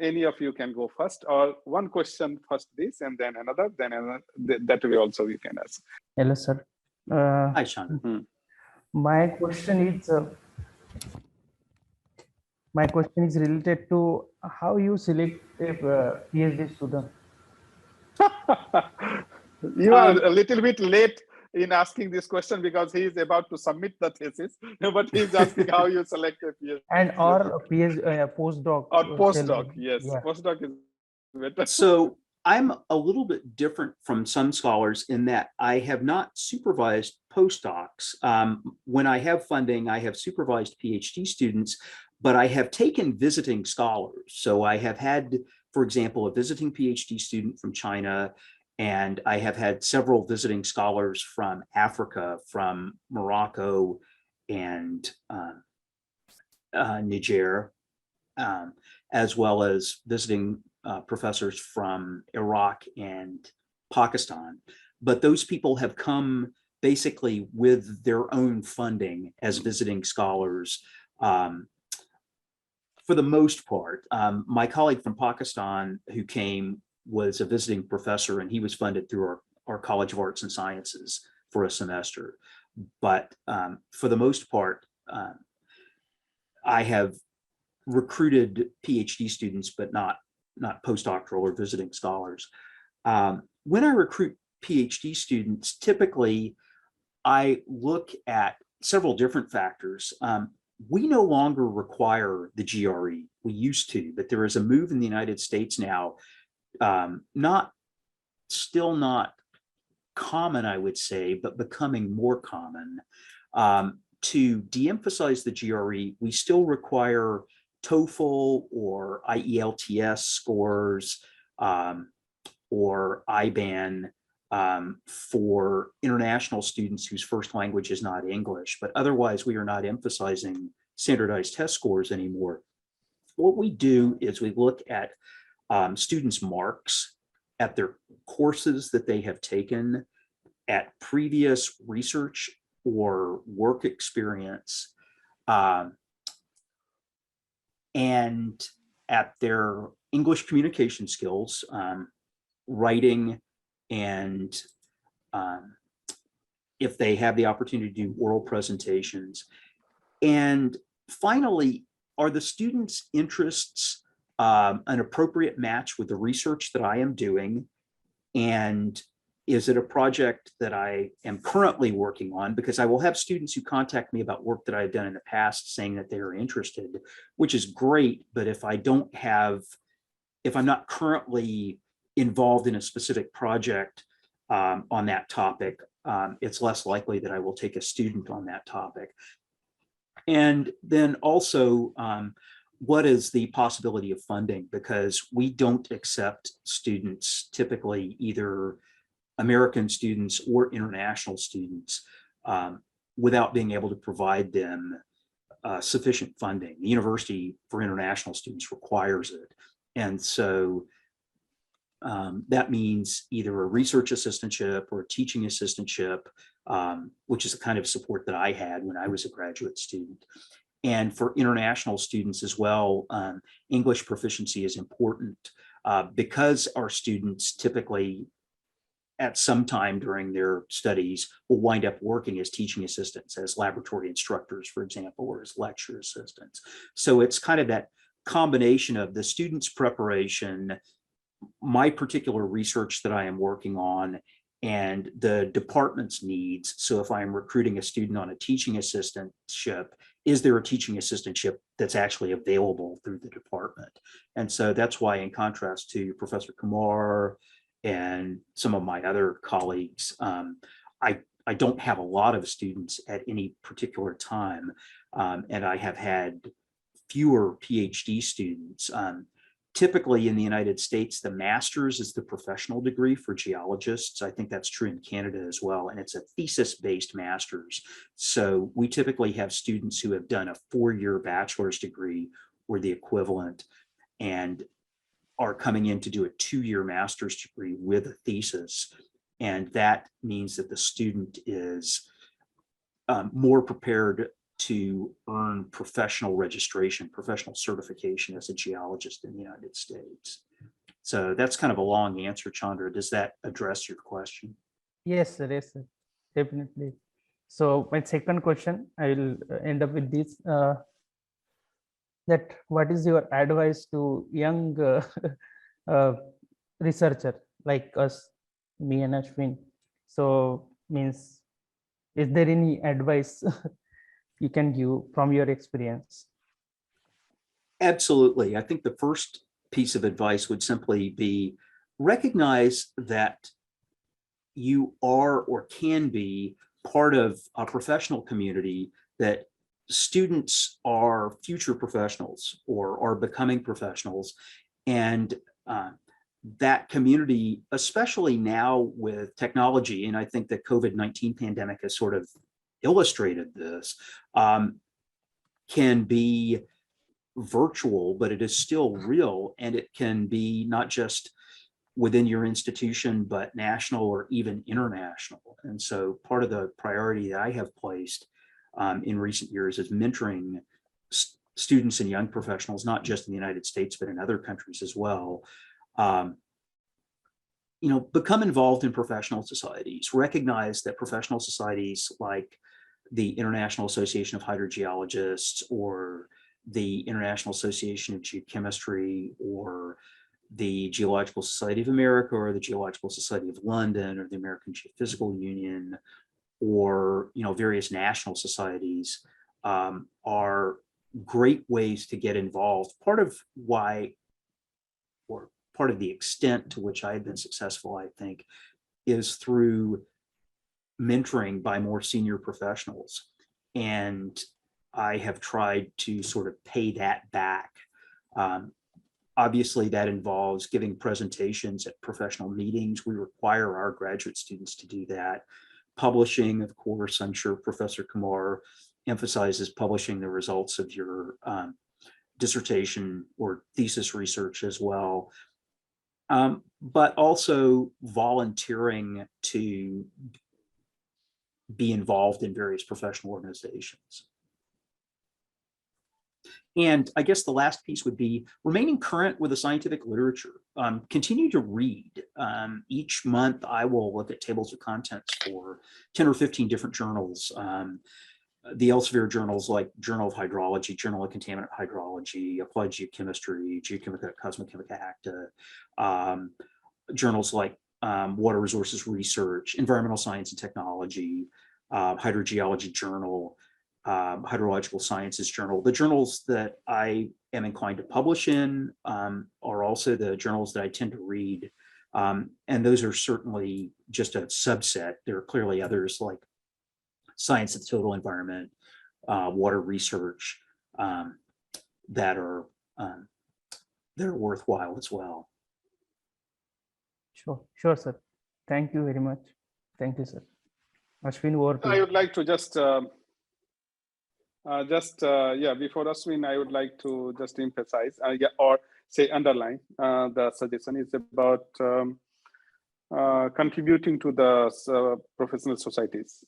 Any of you can go first, or one question first this, and then another, that way also you can ask. Hello, sir. Hi, Sean. My question is, My question is related to how you select a PhD student. You are a little bit late in asking this question because he is about to submit the thesis, but he's asking how you select a PhD. And or a PhD, postdoc. Or postdoc, fellow. yes. Yeah. Postdoc is better. So I'm a little bit different from some scholars in that I have not supervised postdocs. When I have funding, I have supervised PhD students, but I have taken visiting scholars. So I have had, for example, a visiting PhD student from China, and I have had several visiting scholars from Africa, from Morocco and Niger, as well as visiting professors from Iraq and Pakistan. But those people have come basically with their own funding as visiting scholars for the most part. My colleague from Pakistan who came was a visiting professor, and he was funded through our College of Arts and Sciences for a semester. But for the most part, I have recruited PhD students, but not postdoctoral or visiting scholars. When I recruit PhD students, typically I look at several different factors. We no longer require the GRE. We used to, but there is a move in the United States now, still not common, I would say, but becoming more common, to de-emphasize the GRE. We still require TOEFL or IELTS scores or IBAN for international students whose first language is not English, but otherwise we are not emphasizing standardized test scores anymore. What we do is we look at students' marks, at their courses that they have taken, at previous research or work experience, and at their English communication skills, writing, and if they have the opportunity to do oral presentations. And finally, are the students' interests an appropriate match with the research that I am doing? And is it a project that I am currently working on? Because I will have students who contact me about work that I've done in the past saying that they are interested, which is great. But if I'm not currently involved in a specific project on that topic, it's less likely that I will take a student on that topic. And then also, what is the possibility of funding? Because we don't accept students, typically either American students or international students, without being able to provide them sufficient funding. The University for International Students requires it. And so that means either a research assistantship or a teaching assistantship, which is the kind of support that I had when I was a graduate student. And for international students as well, English proficiency is important because our students typically at some time during their studies will wind up working as teaching assistants, as laboratory instructors, for example, or as lecture assistants. So it's kind of that combination of the student's preparation, my particular research that I am working on, and the department's needs. So if I'm recruiting a student on a teaching assistantship, is there a teaching assistantship that's actually available through the department? And so that's why, in contrast to Professor Kumar and some of my other colleagues, I don't have a lot of students at any particular time. And I have had fewer PhD students. Typically in the United States, the master's is the professional degree for geologists. I think that's true in Canada as well. And it's a thesis-based master's. So we typically have students who have done a 4-year bachelor's degree or the equivalent and are coming in to do a 2-year master's degree with a thesis. And that means that the student is more prepared to earn professional registration, professional certification as a geologist in the United States. So that's kind of a long answer, Chandra. Does that address your question? Yes, sir. Yes, sir. Definitely. So my second question, I will end up with this. that what is your advice to young uh, researcher like us, me and Ashwin? So means, is there any advice you can give from your experience? Absolutely. I think the first piece of advice would simply be recognize that you are or can be part of a professional community, that students are future professionals or are becoming professionals. And that community, especially now with technology, and I think the COVID-19 pandemic has sort of illustrated this, can be virtual, but it is still real, and it can be not just within your institution, but national or even international. And so part of the priority that I have placed in recent years is mentoring students and young professionals, not just in the United States, but in other countries as well. Become involved in professional societies. Recognize that professional societies like the International Association of Hydrogeologists or the International Association of Geochemistry or the Geological Society of America or the Geological Society of London or the American Geophysical Union or various national societies are great ways to get involved. Part of the extent to which I've been successful, I think, is through mentoring by more senior professionals. And I have tried to sort of pay that back. Obviously, that involves giving presentations at professional meetings. We require our graduate students to do that. Publishing, of course, I'm sure Professor Kumar emphasizes publishing the results of your dissertation or thesis research as well. But also volunteering to be involved in various professional organizations. And I guess the last piece would be remaining current with the scientific literature. Continue to read. Each month I will look at tables of contents for 10 or 15 different journals. The Elsevier journals like Journal of Hydrology, Journal of Contaminant Hydrology, Applied Geochemistry, Geochemical Cosmochemical Acta, journals like Water Resources Research, Environmental Science and Technology, Hydrogeology Journal, Hydrological Sciences Journal. The journals that I am inclined to publish in are also the journals that I tend to read. And those are certainly just a subset. There are clearly others like Science of the Total Environment, Water Research, that are worthwhile as well. Sure, sir. Thank you very much. Thank you, sir. Ashwin, over to you. I would like to before Ashwin, I would like to just emphasize or say underline the suggestion is about contributing to the professional societies.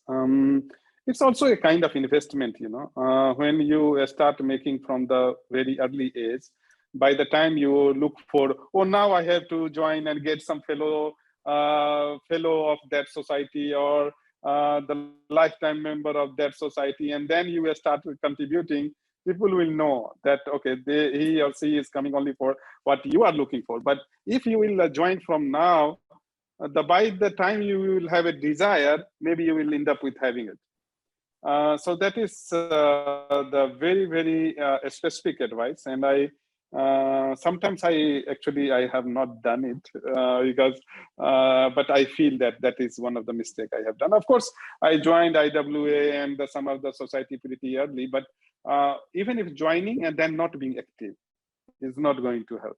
It's also a kind of investment, when you start making from the very early age. By the time you look for, now I have to join and get some fellow of that society or the lifetime member of that society, and then you will start contributing, people will know that, okay, he or she is coming only for what you are looking for. But if you will join from now, by the time you will have a desire, maybe you will end up with having it. So that is the very, very specific advice. And I sometimes I have not done it because, but I feel that is one of the mistakes I have done. Of course, I joined IWA and some of the society pretty early, but even if joining and then not being active is not going to help.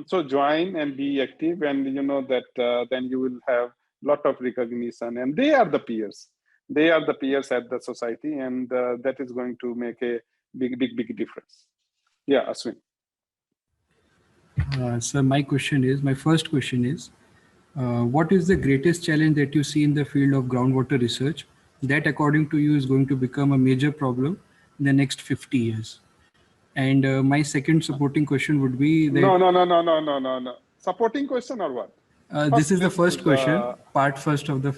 So join and be active, and that then you will have a lot of recognition, and they are the peers. They are the peers at the society, and that is going to make a big difference. Yeah, Ashwin. So my first question is, what is the greatest challenge that you see in the field of groundwater research that according to you is going to become a major problem in the next 50 years? And my second supporting question would be that... No. Supporting question or what? This is the first question, part first of the...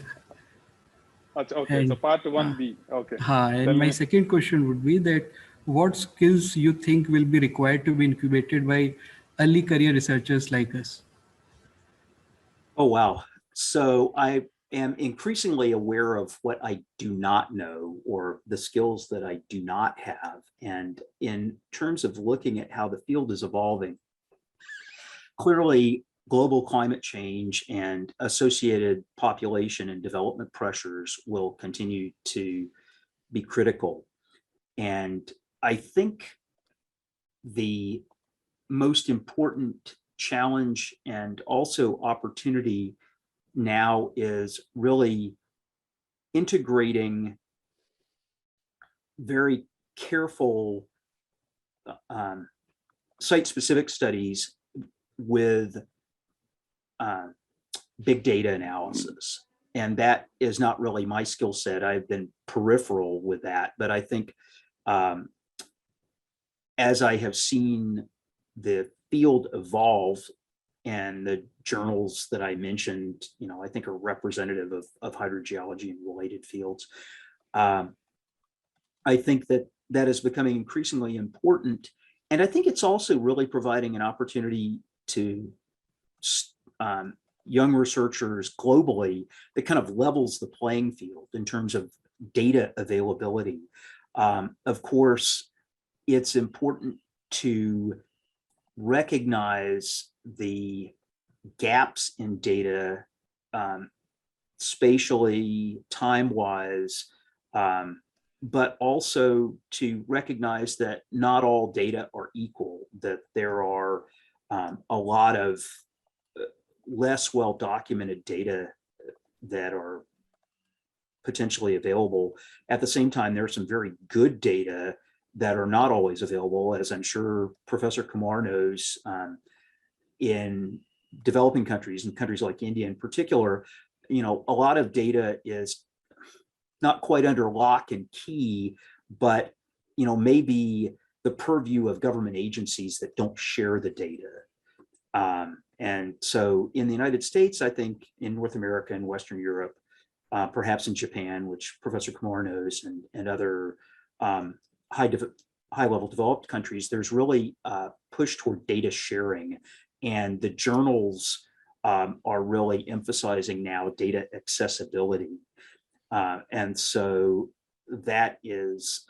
Okay, so part 1B. Okay. And my second question would be that what skills you think will be required to be incubated by early career researchers like us? Oh, wow. So I am increasingly aware of what I do not know or the skills that I do not have. And in terms of looking at how the field is evolving, clearly global climate change and associated population and development pressures will continue to be critical. And I think the most important challenge and also opportunity now is really integrating very careful site-specific studies with big data analysis. And that is not really my skill set. I've been peripheral with that, but I think as I have seen the field evolve and the journals that I mentioned, I think are representative of hydrogeology and related fields. I think that is becoming increasingly important. And I think it's also really providing an opportunity to young researchers globally that kind of levels the playing field in terms of data availability. Of course, it's important to recognize the gaps in data spatially, time-wise, but also to recognize that not all data are equal, that there are a lot of less well-documented data that are potentially available. At the same time, there's some very good data that are not always available, as I'm sure Professor Kumar knows. In developing countries, and countries like India in particular, a lot of data is not quite under lock and key, but maybe the purview of government agencies that don't share the data. And so in the United States, I think in North America and Western Europe, perhaps in Japan, which Professor Kumar knows, and other high-level developed countries, there's really a push toward data sharing. And the journals are really emphasizing now data accessibility. And so that is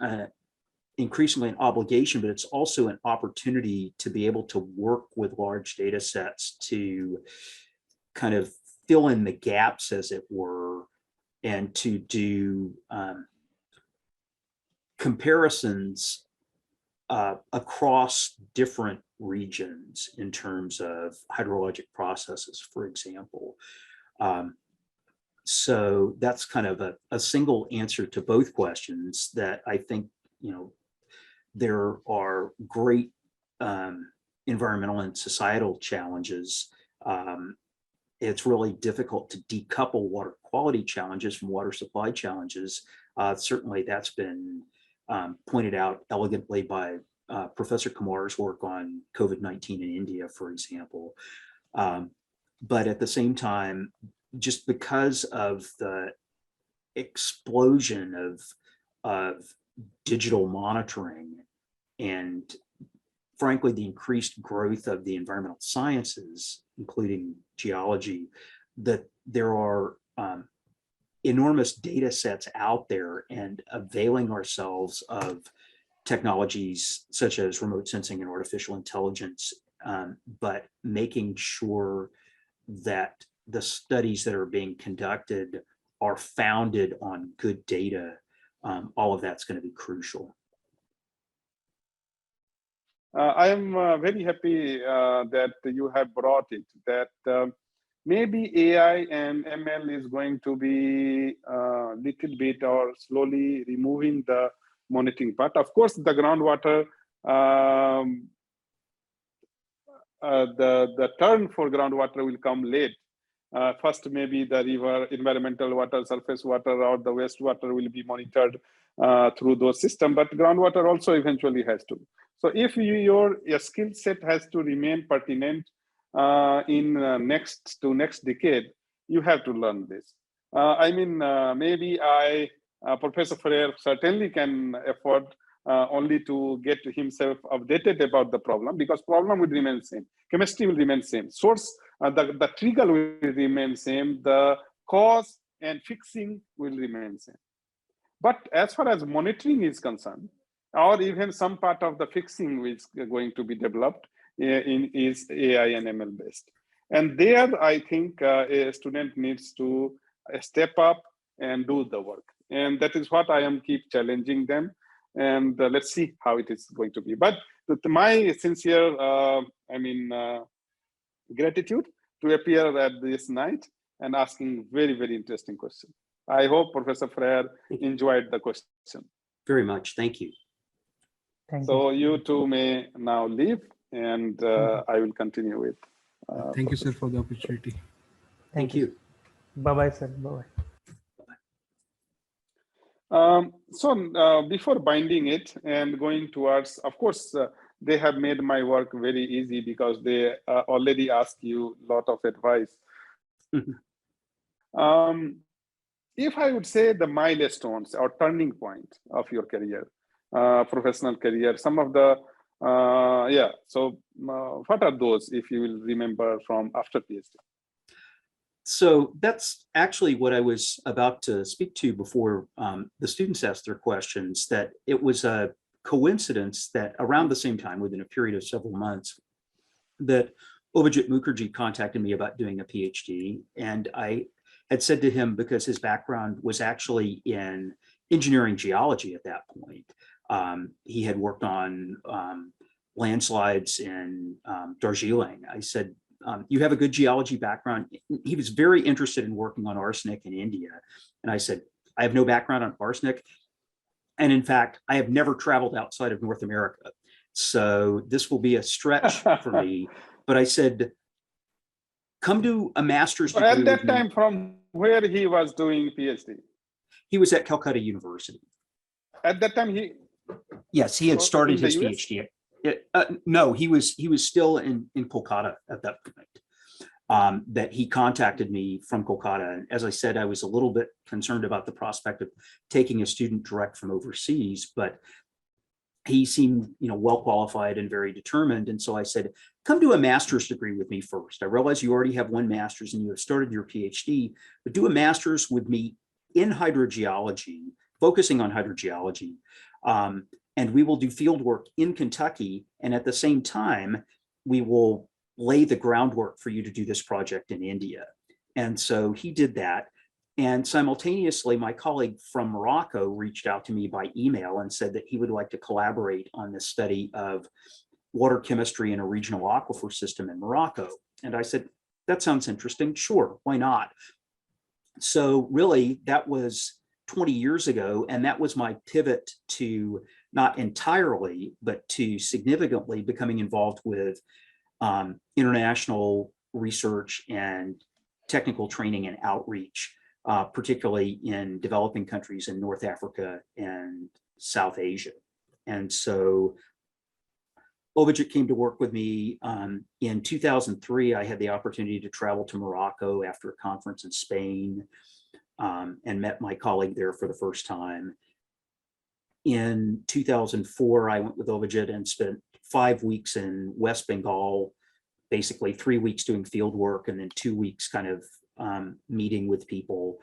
increasingly an obligation, but it's also an opportunity to be able to work with large data sets to kind of fill in the gaps, as it were, and to do comparisons across different regions in terms of hydrologic processes, for example. So that's kind of a single answer to both questions, that I think, there are great environmental and societal challenges. It's really difficult to decouple water quality challenges from water supply challenges. Certainly that's been pointed out elegantly by Professor Kumar's work on COVID-19 in India, for example. But at the same time, just because of the explosion of digital monitoring and frankly, the increased growth of the environmental sciences, including geology, that there are enormous data sets out there, and availing ourselves of technologies such as remote sensing and artificial intelligence, but making sure that the studies that are being conducted are founded on good data. All of that's going to be crucial. I am very happy that you have brought it, that maybe AI and ML is going to be a little bit or slowly removing the monitoring part. Of course, the groundwater, the turn for groundwater will come late. First, maybe the river, environmental water, surface water, or the wastewater will be monitored through those systems, but groundwater also eventually has to. So if your skill set has to remain pertinent in next decade, you have to learn this. Maybe Professor Fryar certainly can afford only to get himself updated about the problem, because problem will remain same, chemistry will remain same, source, the trigger will remain same, the cause and fixing will remain same. But as far as monitoring is concerned, or even some part of the fixing is going to be developed is AI and ML based. And there, I think a student needs to step up and do the work. And that is what I am keep challenging them. And let's see how it is going to be. But my sincere, gratitude to appear at this night and asking very, very interesting question. I hope Professor Fryar enjoyed the question. Very much. Thank you. Thank So you. you two may now leave, and I will continue with. Thank you, sir, for the opportunity. Thank you. Bye-bye, sir. Bye-bye. Before binding it and going towards, of course, they have made my work very easy because they already asked you a lot of advice. If I would say the milestones or turning point of your career, professional career, some of the, what are those, if you will remember from after PhD? So that's actually what I was about to speak to before the students asked their questions, that it was a coincidence that around the same time, within a period of several months, that Abhijit Mukherjee contacted me about doing a PhD. And I had said to him, because his background was actually in engineering geology at that point, he had worked on landslides in Darjeeling. I said, you have a good geology background. He was very interested in working on arsenic in India. And I said, I have no background on arsenic. And in fact, I have never traveled outside of North America. So this will be a stretch for me. But I said, come do a master's degree. At that time, from where he was doing PhD? He was at Calcutta University. At that time, Yes, he had started his PhD. No, he was still in Kolkata at that point. That he contacted me from Kolkata. And as I said, I was a little bit concerned about the prospect of taking a student direct from overseas, but he seemed, well qualified and very determined. And so I said, come do a master's degree with me first. I realize you already have one master's and you have started your PhD, but do a master's with me in hydrogeology, focusing on hydrogeology. And we will do field work in Kentucky. And at the same time, we will lay the groundwork for you to do this project in India. And so he did that. And simultaneously, my colleague from Morocco reached out to me by email and said that he would like to collaborate on this study of water chemistry in a regional aquifer system in Morocco. And I said, that sounds interesting. Sure, why not? So really, that was 20 years ago. And that was my pivot to not entirely, but to significantly becoming involved with international research and technical training and outreach, particularly in developing countries in North Africa and South Asia. And so Abhijit came to work with me. In 2003, I had the opportunity to travel to Morocco after a conference in Spain and met my colleague there for the first time. In 2004, I went with Abhijit and spent 5 weeks in West Bengal, basically 3 weeks doing field work and then 2 weeks kind of meeting with people.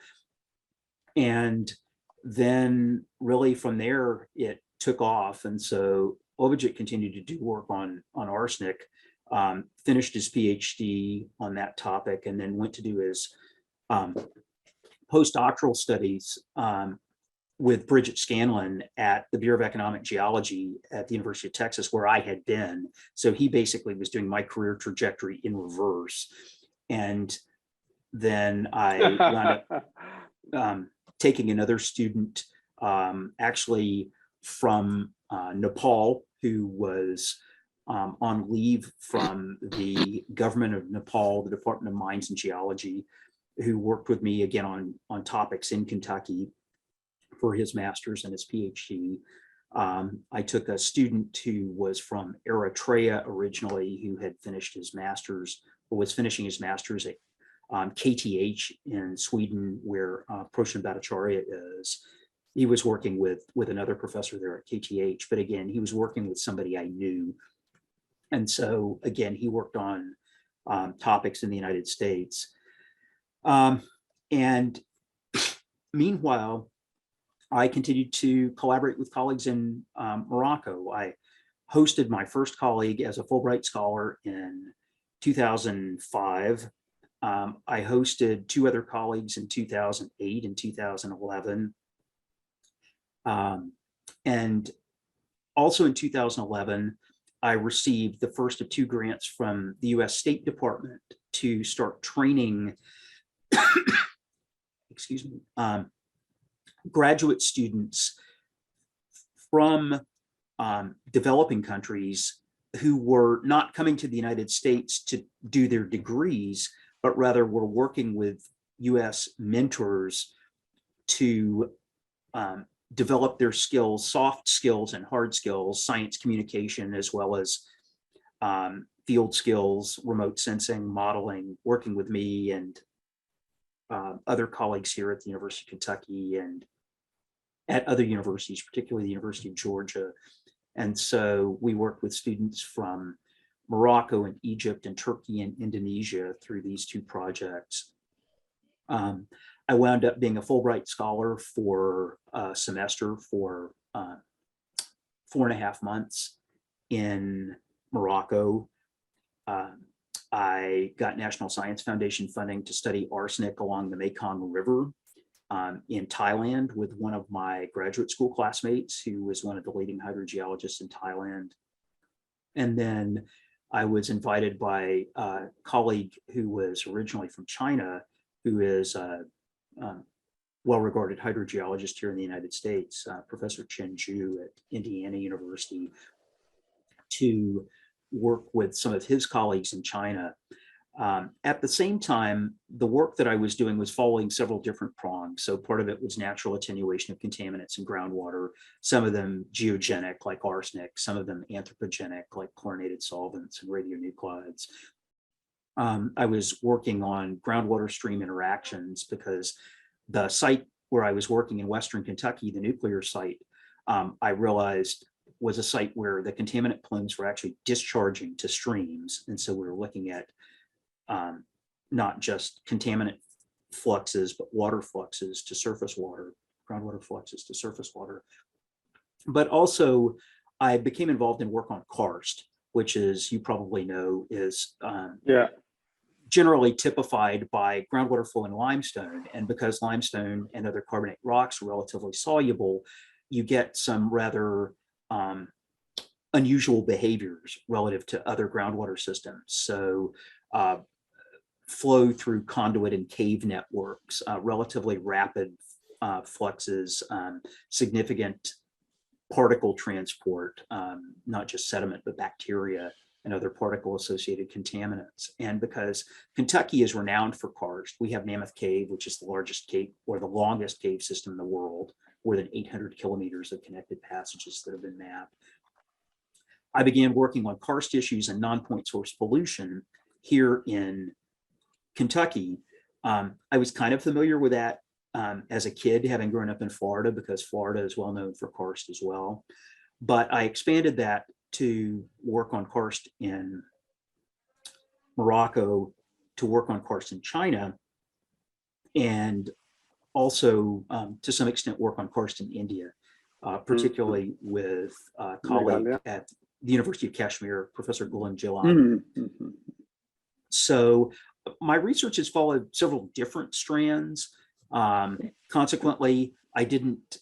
And then really from there, it took off. And so Abhijit continued to do work on arsenic, finished his PhD on that topic, and then went to do his postdoctoral studies with Bridget Scanlon at the Bureau of Economic Geology at the University of Texas, where I had been. So he basically was doing my career trajectory in reverse. And then I wound up taking another student, actually from Nepal, who was on leave from the government of Nepal, the Department of Mines and Geology, who worked with me again on topics in Kentucky for his master's and his PhD. I took a student who was from Eritrea originally, who had finished his master's, or was finishing his master's at KTH in Sweden, where Prof. Bhattacharya is. he was working with another professor there at KTH, but again, he was working with somebody I knew. And so again, he worked on topics in the United States. And meanwhile, I continued to collaborate with colleagues in Morocco. I hosted my first colleague as a Fulbright scholar in 2005. I hosted two other colleagues in 2008 and 2011. And also in 2011, I received the first of two grants from the US State Department to start training excuse me, graduate students from developing countries who were not coming to the United States to do their degrees, but rather were working with US mentors to develop their skills, soft skills and hard skills, science communication, as well as field skills, remote sensing, modeling, working with me and other colleagues here at the University of Kentucky and at other universities, particularly the University of Georgia. And so we worked with students from Morocco and Egypt and Turkey and Indonesia through these two projects. I wound up being a Fulbright scholar for a semester for 4.5 months in Morocco. I got National Science Foundation funding to study arsenic along the Mekong River in Thailand with one of my graduate school classmates who was one of the leading hydrogeologists in Thailand. And then I was invited by a colleague who was originally from China, who is a well-regarded hydrogeologist here in the United States, Professor Chen Zhu at Indiana University, to work with some of his colleagues in China. At the same time, the work that I was doing was following several different prongs. So part of it was natural attenuation of contaminants in groundwater, some of them geogenic like arsenic, some of them anthropogenic like chlorinated solvents and radionuclides. I was working on groundwater stream interactions because the site where I was working in Western Kentucky, the nuclear site, I realized was a site where the contaminant plumes were actually discharging to streams. And so we were looking at not just contaminant fluxes, but water fluxes to surface water, groundwater fluxes to surface water. But also I became involved in work on karst, which is, you probably know, is generally typified by groundwater flow in limestone. And because limestone and other carbonate rocks are relatively soluble, you get some rather unusual behaviors relative to other groundwater systems. So flow through conduit and cave networks, relatively rapid fluxes, significant particle transport, not just sediment, but bacteria and other particle-associated contaminants. And because Kentucky is renowned for karst, we have Mammoth Cave, which is the largest cave or the longest cave system in the world, more than 800 kilometers of connected passages that have been mapped. I began working on karst issues and non-point source pollution here in Kentucky. I was kind of familiar with that as a kid, having grown up in Florida, because Florida is well known for karst as well. But I expanded that to work on karst in Morocco, to work on karst in China, and also to some extent work on karst in India, particularly with a colleague at the University of Kashmir, Professor Gulen Jilan. So my research has followed several different strands. Consequently, I didn't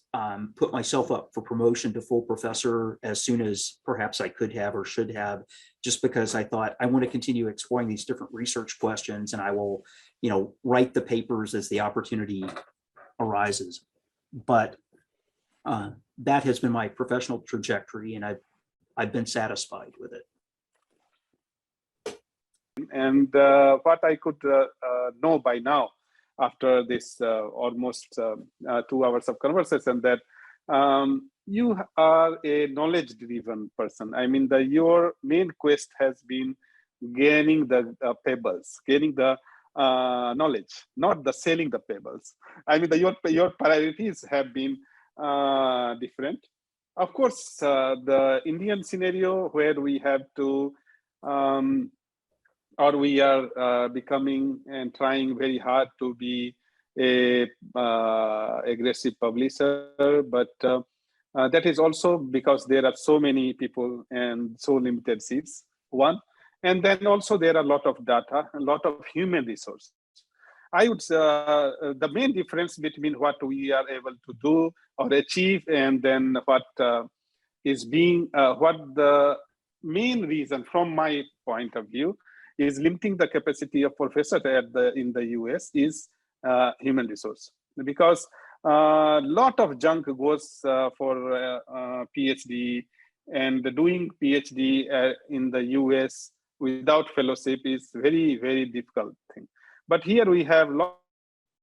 put myself up for promotion to full professor as soon as perhaps I could have or should have, just because I thought I want to continue exploring these different research questions, and I will, write the papers as the opportunity arises. But that has been my professional trajectory, and I've been satisfied with it. And what I could know by now, after this almost 2 hours of conversation, that you are a knowledge-driven person. I mean, your main quest has been gaining the pebbles, gaining the knowledge, not the selling the pebbles. I mean, your priorities have been different. Of course, the Indian scenario where we have to, or we are becoming and trying very hard to be a aggressive publisher, but that is also because there are so many people and so limited seats, one. And then also there are a lot of data, a lot of human resource. I would say the main difference between what we are able to do or achieve and then what is being, what the main reason from my point of view is limiting the capacity of professors in the US is human resource. Because a lot of junk goes for PhD, and doing PhD in the US without fellowship is very, very difficult thing. But here we have a lot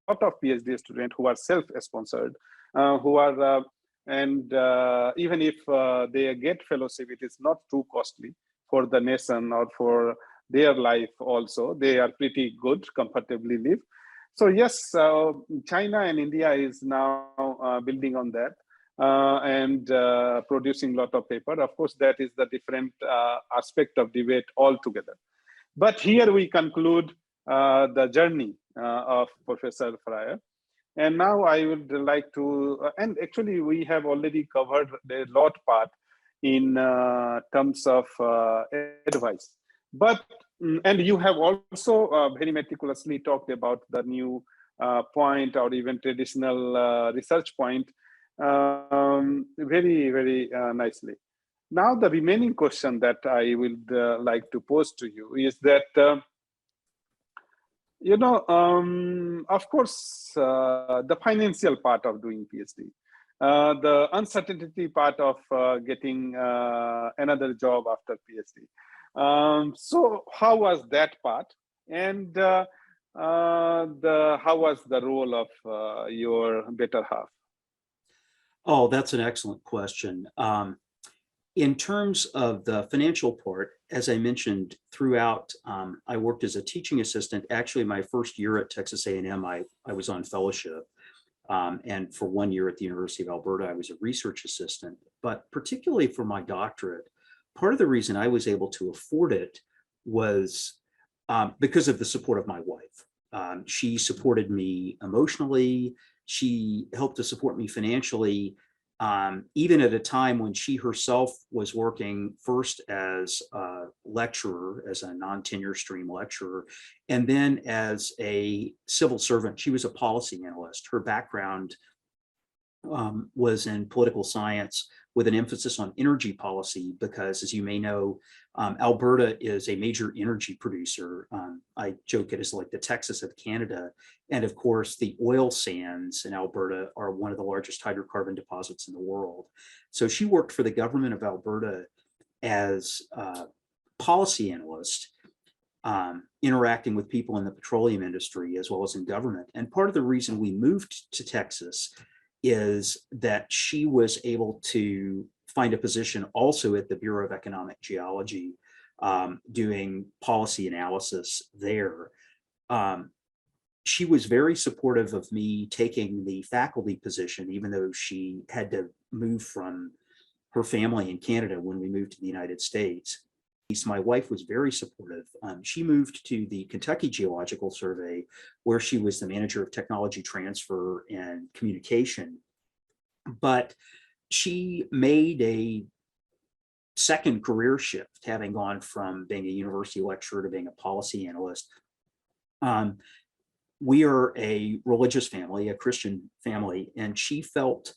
of PhD students who are self-sponsored, who are, even if they get fellowship, it is not too costly for the nation or for their life also. They are pretty good, comfortably live. So yes, China and India is now building on that and producing a lot of paper. Of course, that is the different aspect of debate altogether. But here we conclude the journey of Professor Fryar. And now I would like to, and actually we have already covered a lot part in terms of advice. But, and you have also very meticulously talked about the new point or even traditional research point very, very nicely. Now the remaining question that I would like to pose to you is that, you know, of course, the financial part of doing PhD, the uncertainty part of getting another job after PhD. So how was that part? And how was the role of your better half? Oh, that's an excellent question. In terms of the financial part, as I mentioned throughout, I worked as a teaching assistant. Actually, my first year at Texas A&M, I was on fellowship. And for 1 year at the University of Alberta, I was a research assistant. But particularly for my doctorate, part of the reason I was able to afford it was because of the support of my wife. She supported me emotionally. She helped to support me financially. Even at a time when she herself was working first as a lecturer, as a non-tenure stream lecturer, and then as a civil servant. She was a policy analyst. Her background was in political science with an emphasis on energy policy, because as you may know, Alberta is a major energy producer. I joke it is like the Texas of Canada. And of course, the oil sands in Alberta are one of the largest hydrocarbon deposits in the world. So she worked for the government of Alberta as a policy analyst, interacting with people in the petroleum industry as well as in government. And part of the reason we moved to Texas is that she was able to find a position also at the Bureau of Economic Geology, doing policy analysis there. She was very supportive of me taking the faculty position, even though she had to move from her family in Canada when we moved to the United States. My wife was very supportive. She moved to the Kentucky Geological Survey, where she was the manager of technology transfer and communication. But she made a second career shift, having gone from being a university lecturer to being a policy analyst. We are a religious family, a Christian family, and she felt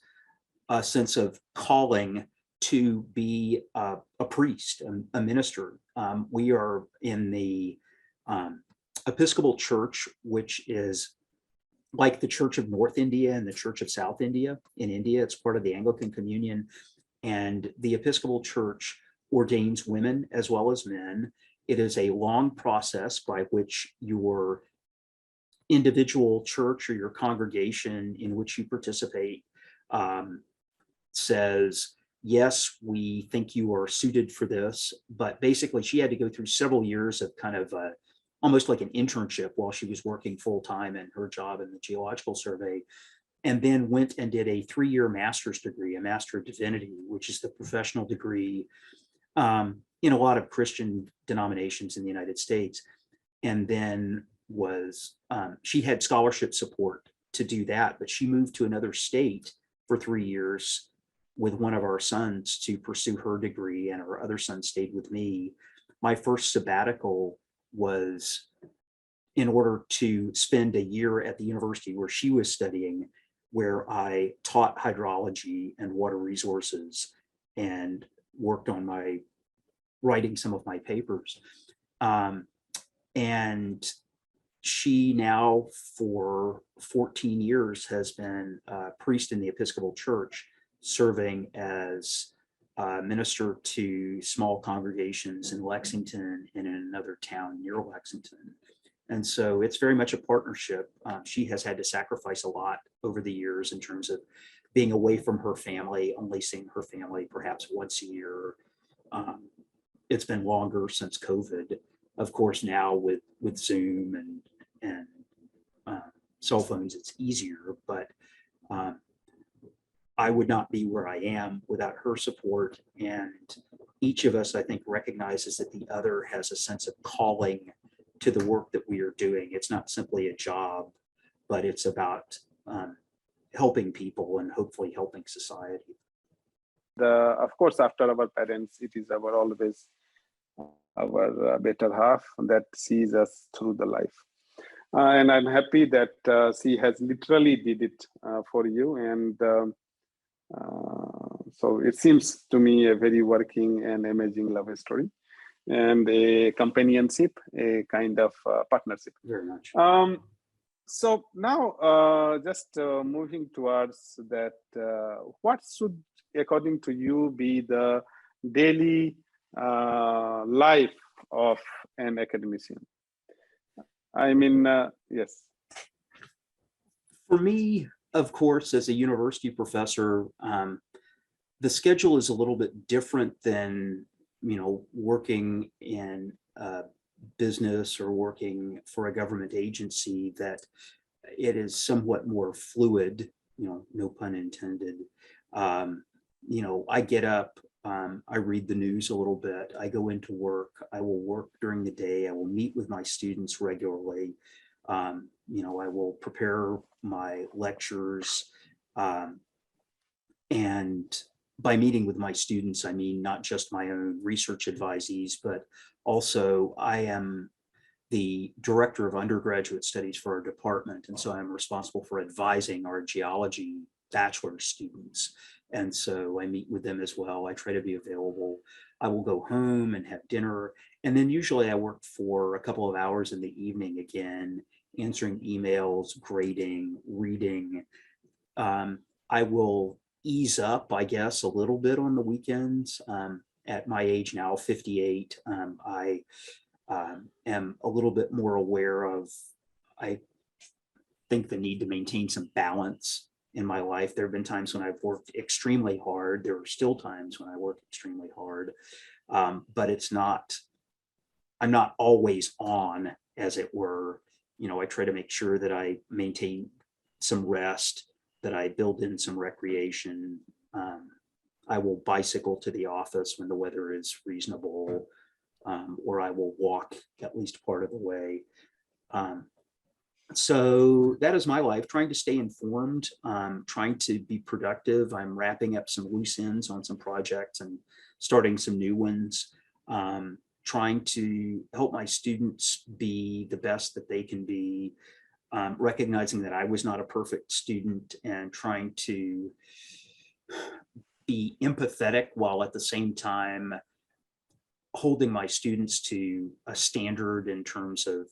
a sense of calling to be a priest, a minister. We are in the Episcopal Church, which is like the Church of North India and the Church of South India. In India, it's part of the Anglican Communion, and the Episcopal Church ordains women as well as men. It is a long process by which your individual church or your congregation in which you participate says, yes, we think you are suited for this. But basically, she had to go through several years of kind of almost like an internship while she was working full time in her job in the Geological Survey and then went and did a 3-year master's degree, a Master of Divinity, which is the professional degree in a lot of Christian denominations in the United States. And then she had scholarship support to do that, but she moved to another state for 3 years with one of our sons to pursue her degree, and our other son stayed with me. My first sabbatical was in order to spend a year at the university where she was studying, where I taught hydrology and water resources and worked on writing some of my papers. And she now for 14 years has been a priest in the Episcopal Church, serving as minister to small congregations in Lexington and in another town near Lexington. And so it's very much a partnership. She has had to sacrifice a lot over the years in terms of being away from her family, only seeing her family perhaps once a year. It's been longer since COVID. Of course, now with Zoom and cell phones, it's easier, but I would not be where I am without her support. And each of us, I think, recognizes that the other has a sense of calling to the work that we are doing. It's not simply a job, but it's about helping people and hopefully helping society. Of course, after our parents, it is always our better half that sees us through the life. And I'm happy that she has literally did it for you. And so it seems to me a very working and amazing love story, and a companionship, a kind of partnership. Very much. So now just moving towards that, what should, according to you, be the daily life of an academician? I mean, yes. For me, of course, as a university professor, the schedule is a little bit different than, working in a business or working for a government agency, that it is somewhat more fluid, no pun intended. I get up, I read the news a little bit, I go into work, I will work during the day, I will meet with my students regularly. I will prepare my lectures, and by meeting with my students, I mean not just my own research advisees, but also I am the director of undergraduate studies for our department. And so I'm responsible for advising our geology bachelor students. And so I meet with them as well. I try to be available. I will go home and have dinner. And then usually I work for a couple of hours in the evening again, answering emails, grading, reading. I will ease up, I guess, a little bit on the weekends. At my age now, 58, I am a little bit more aware of, I think, the need to maintain some balance in my life. There have been times when I've worked extremely hard. There are still times when I work extremely hard, but I'm not always on, as it were. I try to make sure that I maintain some rest, that I build in some recreation. I will bicycle to the office when the weather is reasonable, or I will walk at least part of the way. So that is my life, trying to stay informed, trying to be productive. I'm wrapping up some loose ends on some projects and starting some new ones, trying to help my students be the best that they can be, recognizing that I was not a perfect student, and trying to be empathetic while at the same time holding my students to a standard in terms of,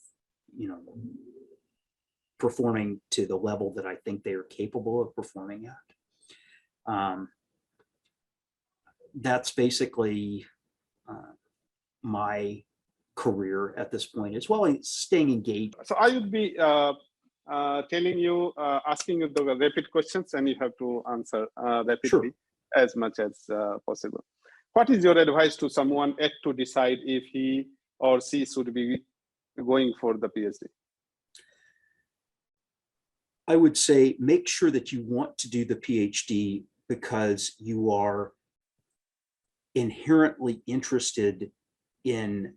performing to the level that I think they are capable of performing at. That's basically my career at this point, as well as staying engaged. So I would be telling you, asking you the rapid questions, and you have to answer rapidly. Sure. As much as possible. What is your advice to someone yet to decide if he or she should be going for the PhD? I would say make sure that you want to do the PhD because you are inherently interested in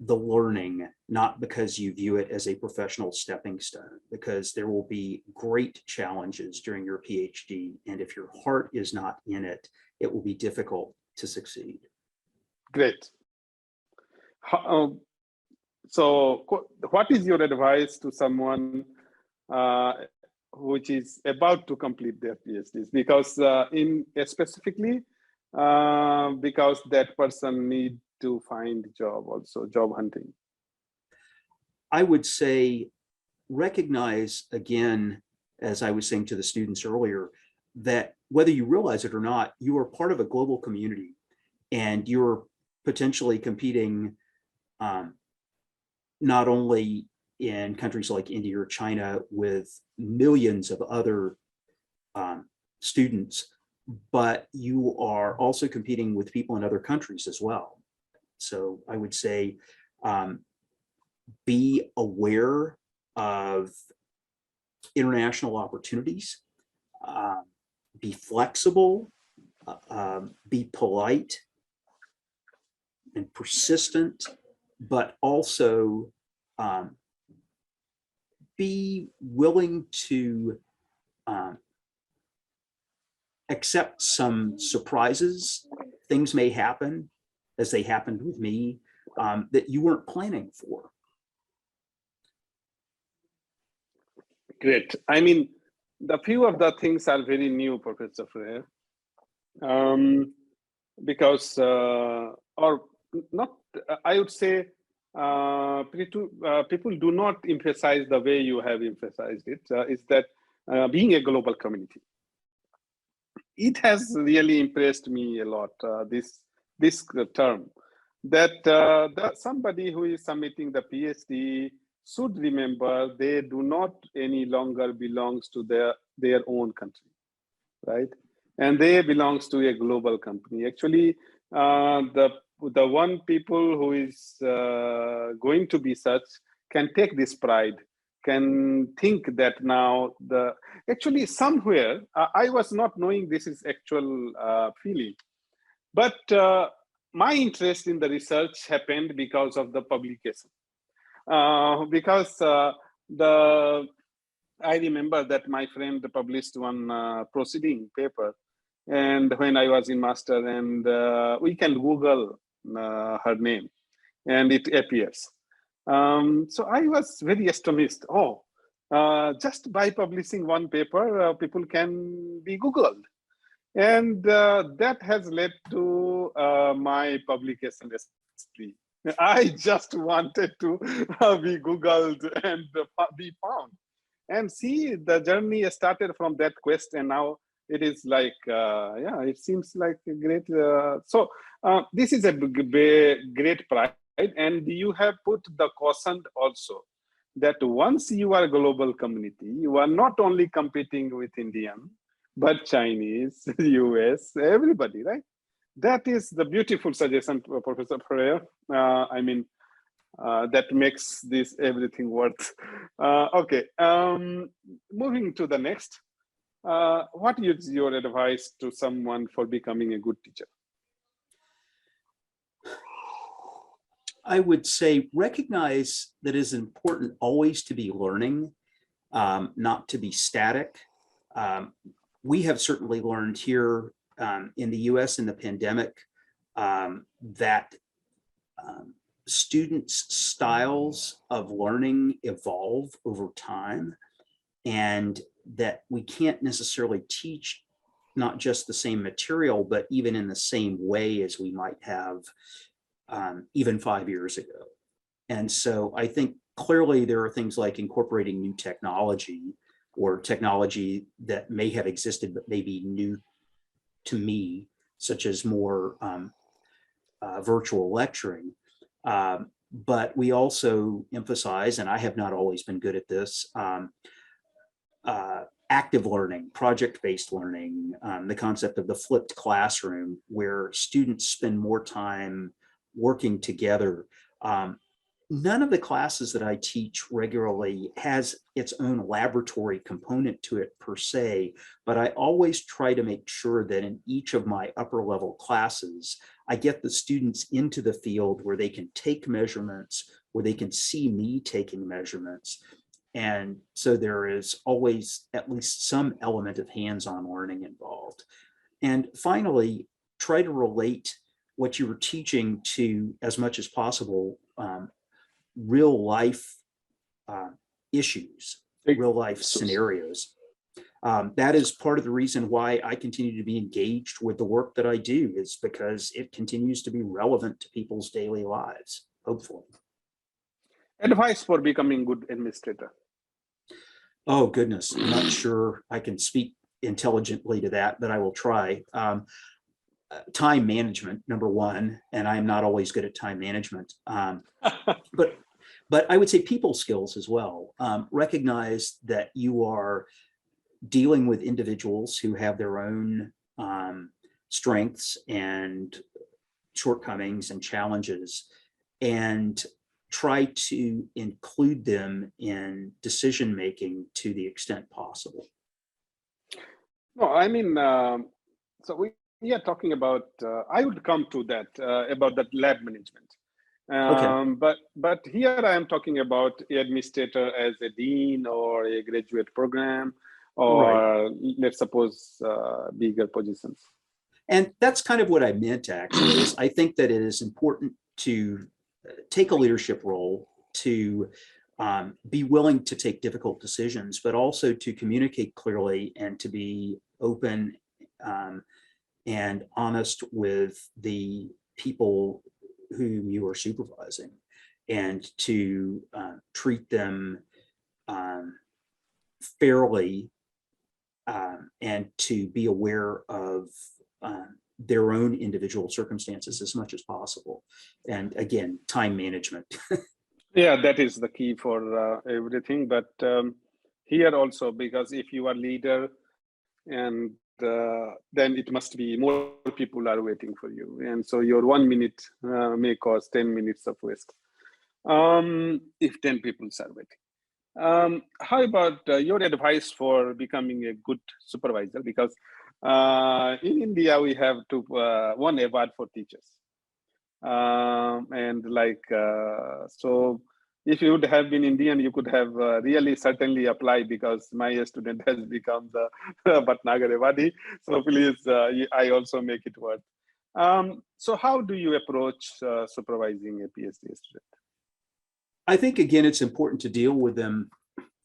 the learning, not because you view it as a professional stepping stone, because there will be great challenges during your PhD. And if your heart is not in it, it will be difficult to succeed. Great. So what is your advice to someone which is about to complete their PhDs? Because specifically, because that person need to find job also, job hunting. I would say recognize, again, as I was saying to the students earlier, that whether you realize it or not, you are part of a global community and you're potentially competing not only in countries like India or China with millions of other students, but you are also competing with people in other countries as well. So I would say be aware of international opportunities, be flexible, be polite and persistent, but also be willing to accept some surprises. Things may happen, as they happened with me, that you weren't planning for. Great. I mean, the few of the things are very new, Professor Fryar, because, or not, I would say, people do not emphasize the way you have emphasized it, is that being a global community. It has really impressed me a lot, this term, that somebody who is submitting the PhD should remember they do not any longer belongs to their own country, right? And they belongs to a global company. Actually, the one people who is going to be such can take this pride, can think that now actually somewhere, I was not knowing this is actual feeling, but my interest in the research happened because of the publication. Because I remember that my friend published one proceeding paper, and when I was in master, and we can Google her name, and it appears. So I was very astonished. Oh, just by publishing one paper, people can be Googled. And that has led to my publication recipe. I just wanted to be Googled and be found. And see, the journey started from that quest, and now it is like, yeah, it seems like a great. So this is a great pride, and you have put the caution also that once you are a global community, you are not only competing with Indian, but Chinese, US, everybody, right? That is the beautiful suggestion, Professor Fryar. I mean, that makes this everything worth. Okay, moving to the next. What is your advice to someone for becoming a good teacher? I would say recognize that it is important always to be learning, not to be static. We have certainly learned here in the US in the pandemic that students' styles of learning evolve over time, and that we can't necessarily teach not just the same material, but even in the same way as we might have even 5 years ago. And so I think clearly there are things like incorporating new technology or technology that may have existed but may be new to me, such as more virtual lecturing. But we also emphasize, and I have not always been good at this, active learning, project-based learning, the concept of the flipped classroom, where students spend more time working together. none of the classes that I teach regularly has its own laboratory component to it per se, but I always try to make sure that in each of my upper level classes, I get the students into the field where they can take measurements, where they can see me taking measurements. And so there is always at least some element of hands-on learning involved. And finally, try to relate what you were teaching to, as much as possible, real life issues, real life scenarios. That is part of the reason why I continue to be engaged with the work that I do, is because it continues to be relevant to people's daily lives, hopefully. Advice for becoming good administrator. Oh, goodness. I'm not sure I can speak intelligently to that, but I will try. Time management, number one, and I'm not always good at time management. But I would say people skills as well. Recognize that you are dealing with individuals who have their own strengths and shortcomings and challenges, and try to include them in decision making to the extent possible. No, I mean, so we are talking about, I would come to that, about that lab management. Okay. But here I am talking about administrator as a dean or a graduate program, or Right. let's suppose bigger positions. And that's kind of what I meant, actually, is I think that it is important to take a leadership role, to be willing to take difficult decisions, but also to communicate clearly and to be open and honest with the people whom you are supervising, and to treat them fairly, and to be aware of their own individual circumstances as much as possible. And again, time management. Yeah, that is the key for everything. But here also, because if you are leader, and then it must be more people are waiting for you. And so your 1 minute may cause 10 minutes of waste if 10 people are waiting. How about your advice for becoming a good supervisor? Because in India, we have one award for teachers. And like, so if you would have been Indian, you could have really certainly applied, because my student has become the Bhatnagar Awadi. So please, I also make it work. So how do you approach supervising a PhD student? I think, again, it's important to deal with them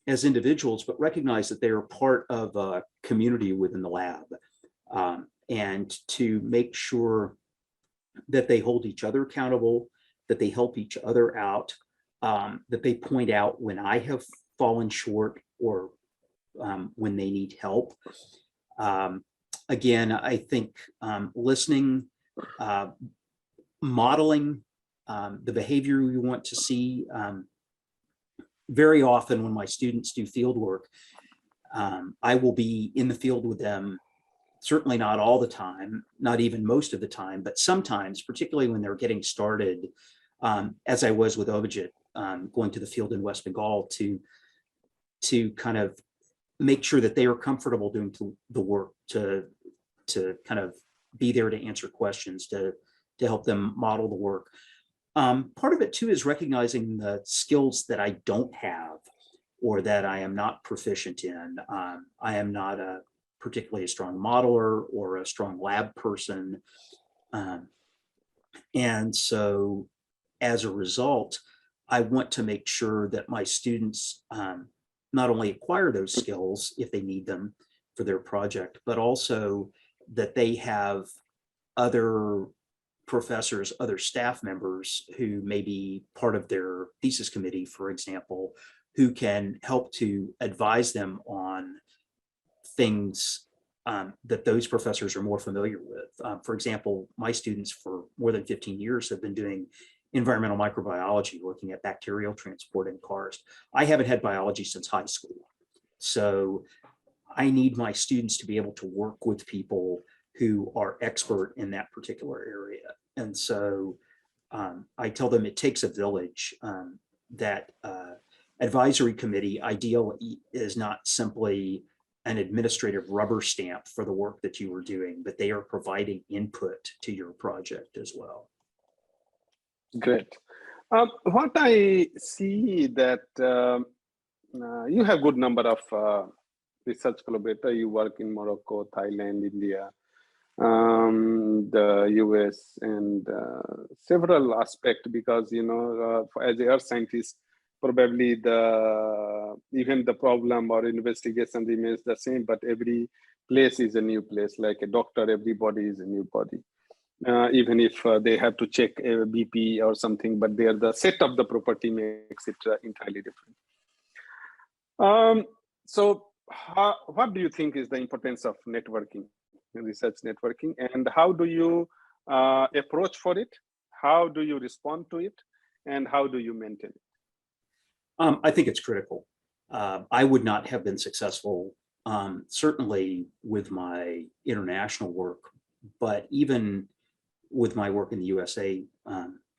as individuals, but recognize that they are part of a community within the lab, and to make sure that they hold each other accountable, that they help each other out, that they point out when I have fallen short, or when they need help. Again, I think listening, modeling the behavior we want to see. Very often when my students do field work, I will be in the field with them, certainly not all the time, not even most of the time, but sometimes, particularly when they're getting started, as I was with Obijit, going to the field in West Bengal to kind of make sure that they are comfortable doing the work, to kind of be there to answer questions, to help them model the work. Part of it too is recognizing the skills that I don't have, or that I am not proficient in. I am not a particularly a strong modeler or a strong lab person. And so as a result, I want to make sure that my students not only acquire those skills if they need them for their project, but also that they have other professors, other staff members who may be part of their thesis committee, for example, who can help to advise them on things that those professors are more familiar with. For example, my students for more than 15 years have been doing environmental microbiology, looking at bacterial transport in cars. I haven't had biology since high school. So I need my students to be able to work with people who are expert in that particular area. And so I tell them it takes a village, that advisory committee ideally is not simply an administrative rubber stamp for the work that you are doing, but they are providing input to your project as well. Great. What I see that you have good number of research collaborators. You work in Morocco, Thailand, India, the US, and several aspects, because as a earth scientist, probably even the problem or investigation remains the same, but every place is a new place. Like a doctor, everybody is a new body. Even if they have to check a BP or something, but the set of the property makes it entirely different. So what do you think is the importance of networking, research networking, and how do you approach for it? How do you respond to it? And how do you maintain it? I think it's critical. I would not have been successful, certainly with my international work, but even with my work in the USA,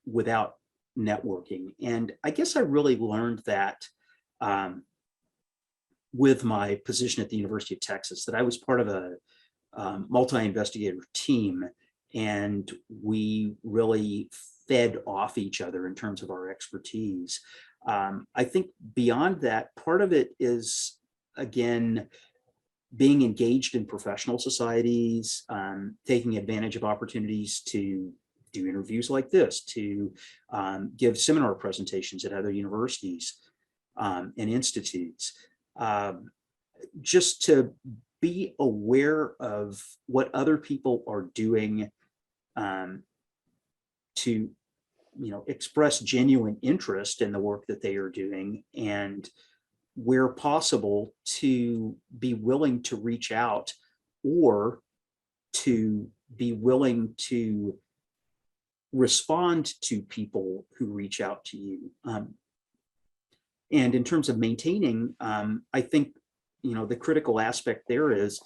without networking. And I guess I really learned that with my position at the University of Texas, that I was part of a multi-investigator team, and we really fed off each other in terms of our expertise. I think beyond that, part of it is, again, being engaged in professional societies, taking advantage of opportunities to do interviews like this, to give seminar presentations at other universities and institutes, just to be aware of what other people are doing, to express genuine interest in the work that they are doing, and where possible to be willing to reach out or to be willing to respond to people who reach out to you. And in terms of maintaining, I think, the critical aspect there is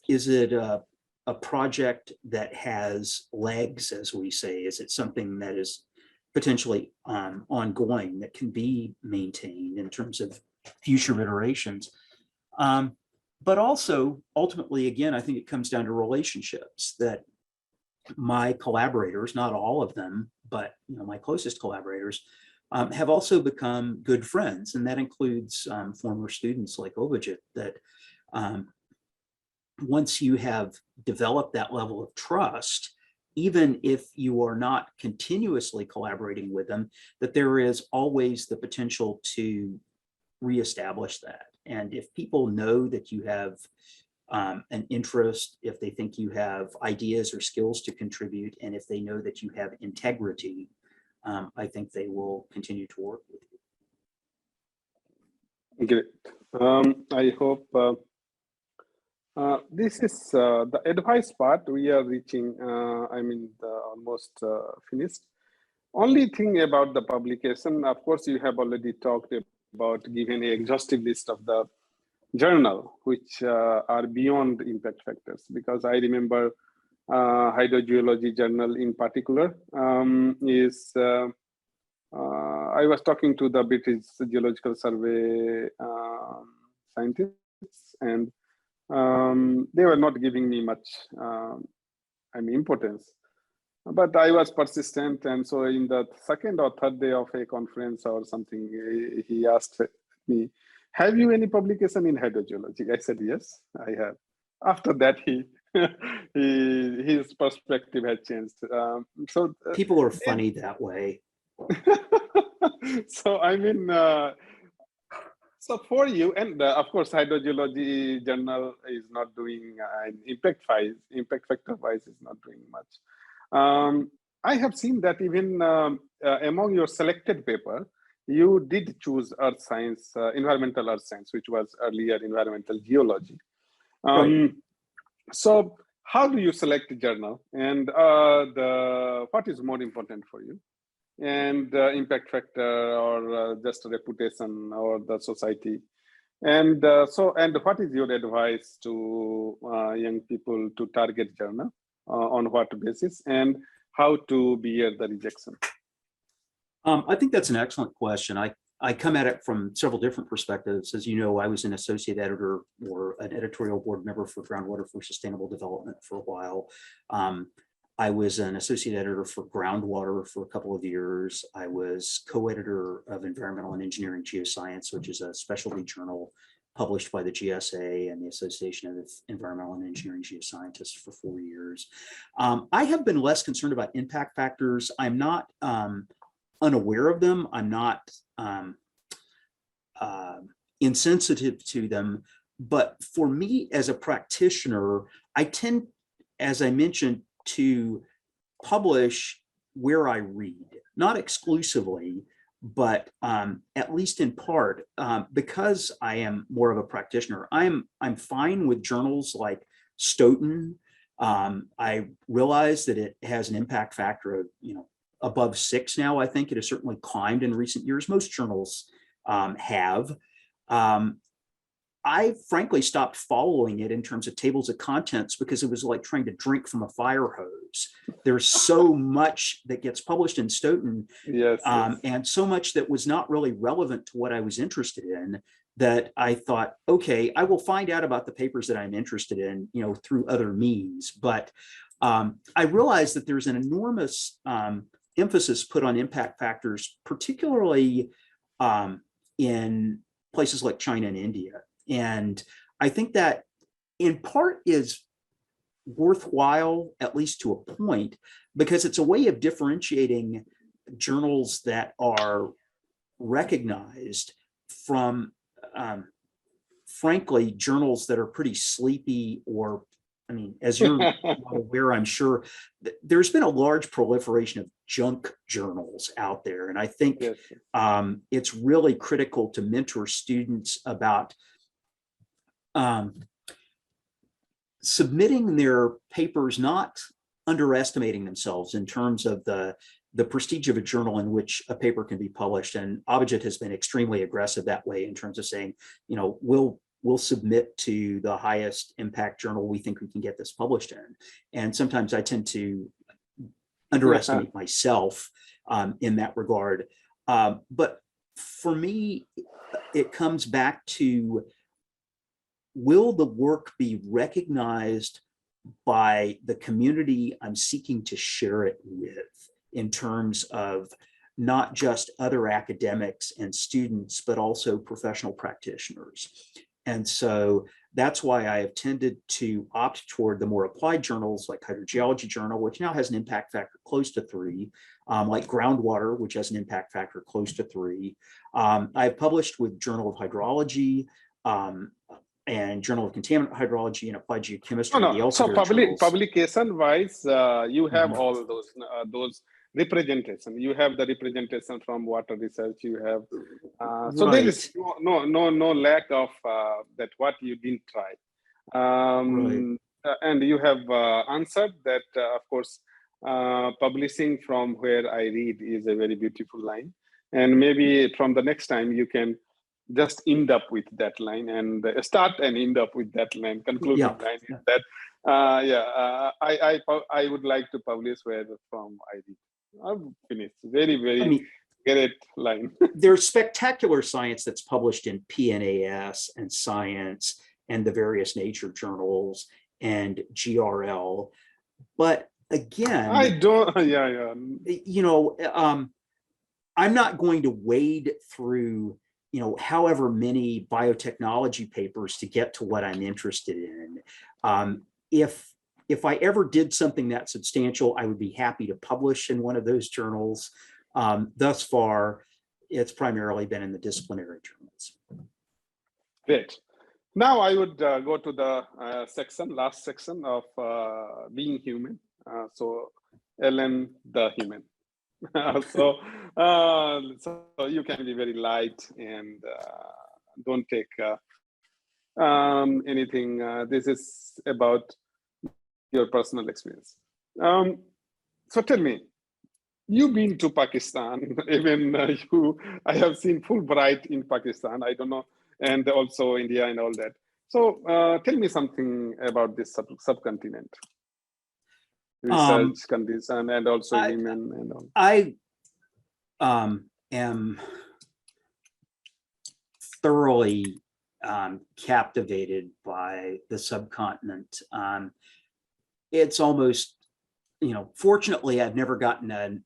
it a project that has legs, as we say? Is it something that is potentially ongoing, that can be maintained in terms of future iterations? But also, ultimately, again, I think it comes down to relationships, that my collaborators, not all of them, but my closest collaborators, have also become good friends. And that includes former students like Ovajit, that once you have developed that level of trust, even if you are not continuously collaborating with them, that there is always the potential to reestablish that. And if people know that you have an interest, if they think you have ideas or skills to contribute, and if they know that you have integrity, I think they will continue to work with you. Great. I hope this is the advice part. We are reaching, almost finished. Only thing about the publication, of course, you have already talked about giving an exhaustive list of the journal, which are beyond impact factors, because I remember hydrogeology journal in particular I was talking to the British Geological Survey scientists, and they were not giving me much importance. But I was persistent, and so in the second or third day of a conference or something, he asked me, "Have you any publication in hydrogeology?" I said, "Yes, I have." After that, his perspective had changed. So people are funny that way. So so for you, and of course, hydrogeology journal is not doing impact factor wise is not doing much. I have seen that even among your selected paper, you did choose earth science, environmental earth science, which was earlier environmental geology. Right. So how do you select the journal, and what is more important for you? And impact factor, or just reputation, or the society, and what is your advice to young people to target journal on what basis, and how to bear the rejection? I think that's an excellent question. I come at it from several different perspectives. As you know, I was an associate editor or an editorial board member for Groundwater for Sustainable Development for a while. I was an associate editor for Groundwater for a couple of years. I was co-editor of Environmental and Engineering Geoscience, which is a specialty journal published by the GSA and the Association of Environmental and Engineering Geoscientists for 4 years. I have been less concerned about impact factors. I'm not unaware of them. I'm not insensitive to them. But for me as a practitioner, I tend, as I mentioned, to publish where I read, not exclusively, but at least in part, because I am more of a practitioner. I'm fine with journals like Stoughton. I realize that it has an impact factor of, above 6 now. I think it has certainly climbed in recent years. Most journals have. I frankly stopped following it in terms of tables of contents because it was like trying to drink from a fire hose. There's so much that gets published in Stoughton, Yes, yes. and so much that was not really relevant to what I was interested in, that I thought, okay, I will find out about the papers that I'm interested in, through other means. But I realized that there's an enormous emphasis put on impact factors, particularly in places like China and India. And I think that in part is worthwhile, at least to a point, because it's a way of differentiating journals that are recognized from, frankly, journals that are pretty sleepy, or, as you're aware, I'm sure, there's been a large proliferation of junk journals out there. And I think Yes. It's really critical to mentor students about submitting their papers, not underestimating themselves in terms of the prestige of a journal in which a paper can be published. And Abhijit has been extremely aggressive that way in terms of saying, we'll submit to the highest impact journal we think we can get this published in. And sometimes I tend to underestimate myself in that regard. But for me, it comes back to, will the work be recognized by the community I'm seeking to share it with, in terms of not just other academics and students, but also professional practitioners? And so that's why I have tended to opt toward the more applied journals like Hydrogeology Journal, which now has an impact factor close to 3, like Groundwater, which has an impact factor close to 3. I've published with Journal of Hydrology, and Journal of Contaminant Hydrology and Applied Geochemistry. No. So publication-wise, you have all those representation. You have the representation from water research. You have so there is no lack of that what you didn't try. And you have answered that. Of course, publishing from where I read is a very beautiful line, and maybe from the next time you can just end up with that line and start and end up with that line. Concluding line is that I would like to publish where from I read. I'm finished. Very great line. There's spectacular science that's published in PNAS and Science and the various nature journals and GRL, but again, I don't. I'm not going to wade through however many biotechnology papers to get to what I'm interested in. If I ever did something that substantial, I would be happy to publish in one of those journals. Thus far, it's primarily been in the disciplinary journals. Great. Now I would go to the last section of being human. So Ellen, the human. So you can be very light and don't take anything. This is about your personal experience. So tell me, you've been to Pakistan, even I have seen Fulbright in Pakistan, I don't know, and also India and all that. So tell me something about this subcontinent. research condition and also women and all? I am thoroughly captivated by the subcontinent. It's almost, fortunately, I've never gotten a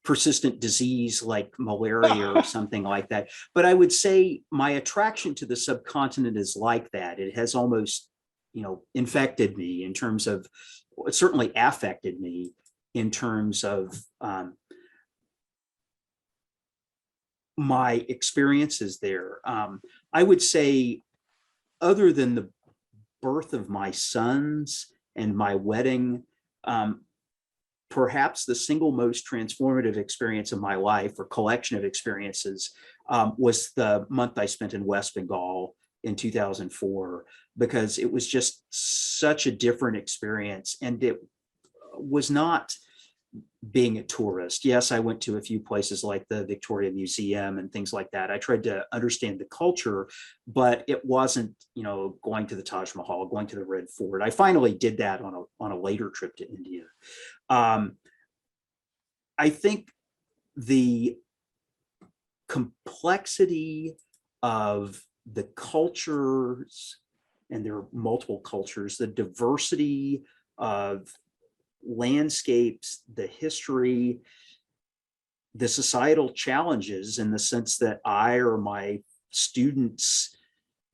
persistent disease like malaria or something like that. But I would say my attraction to the subcontinent is like that. It has almost, infected me in terms of, it certainly affected me in terms of my experiences there. I would say, other than the birth of my sons and my wedding, perhaps the single most transformative experience of my life, or collection of experiences, was the month I spent in West Bengal in 2004, because it was just such a different experience. And it was not being a tourist. Yes, I went to a few places like the Victoria Museum and things like that. I tried to understand the culture, but it wasn't, going to the Taj Mahal, going to the Red Fort. I finally did that on a later trip to India. I think the complexity of the cultures, and there are multiple cultures, the diversity of landscapes, the history, the societal challenges, in the sense that I or my students,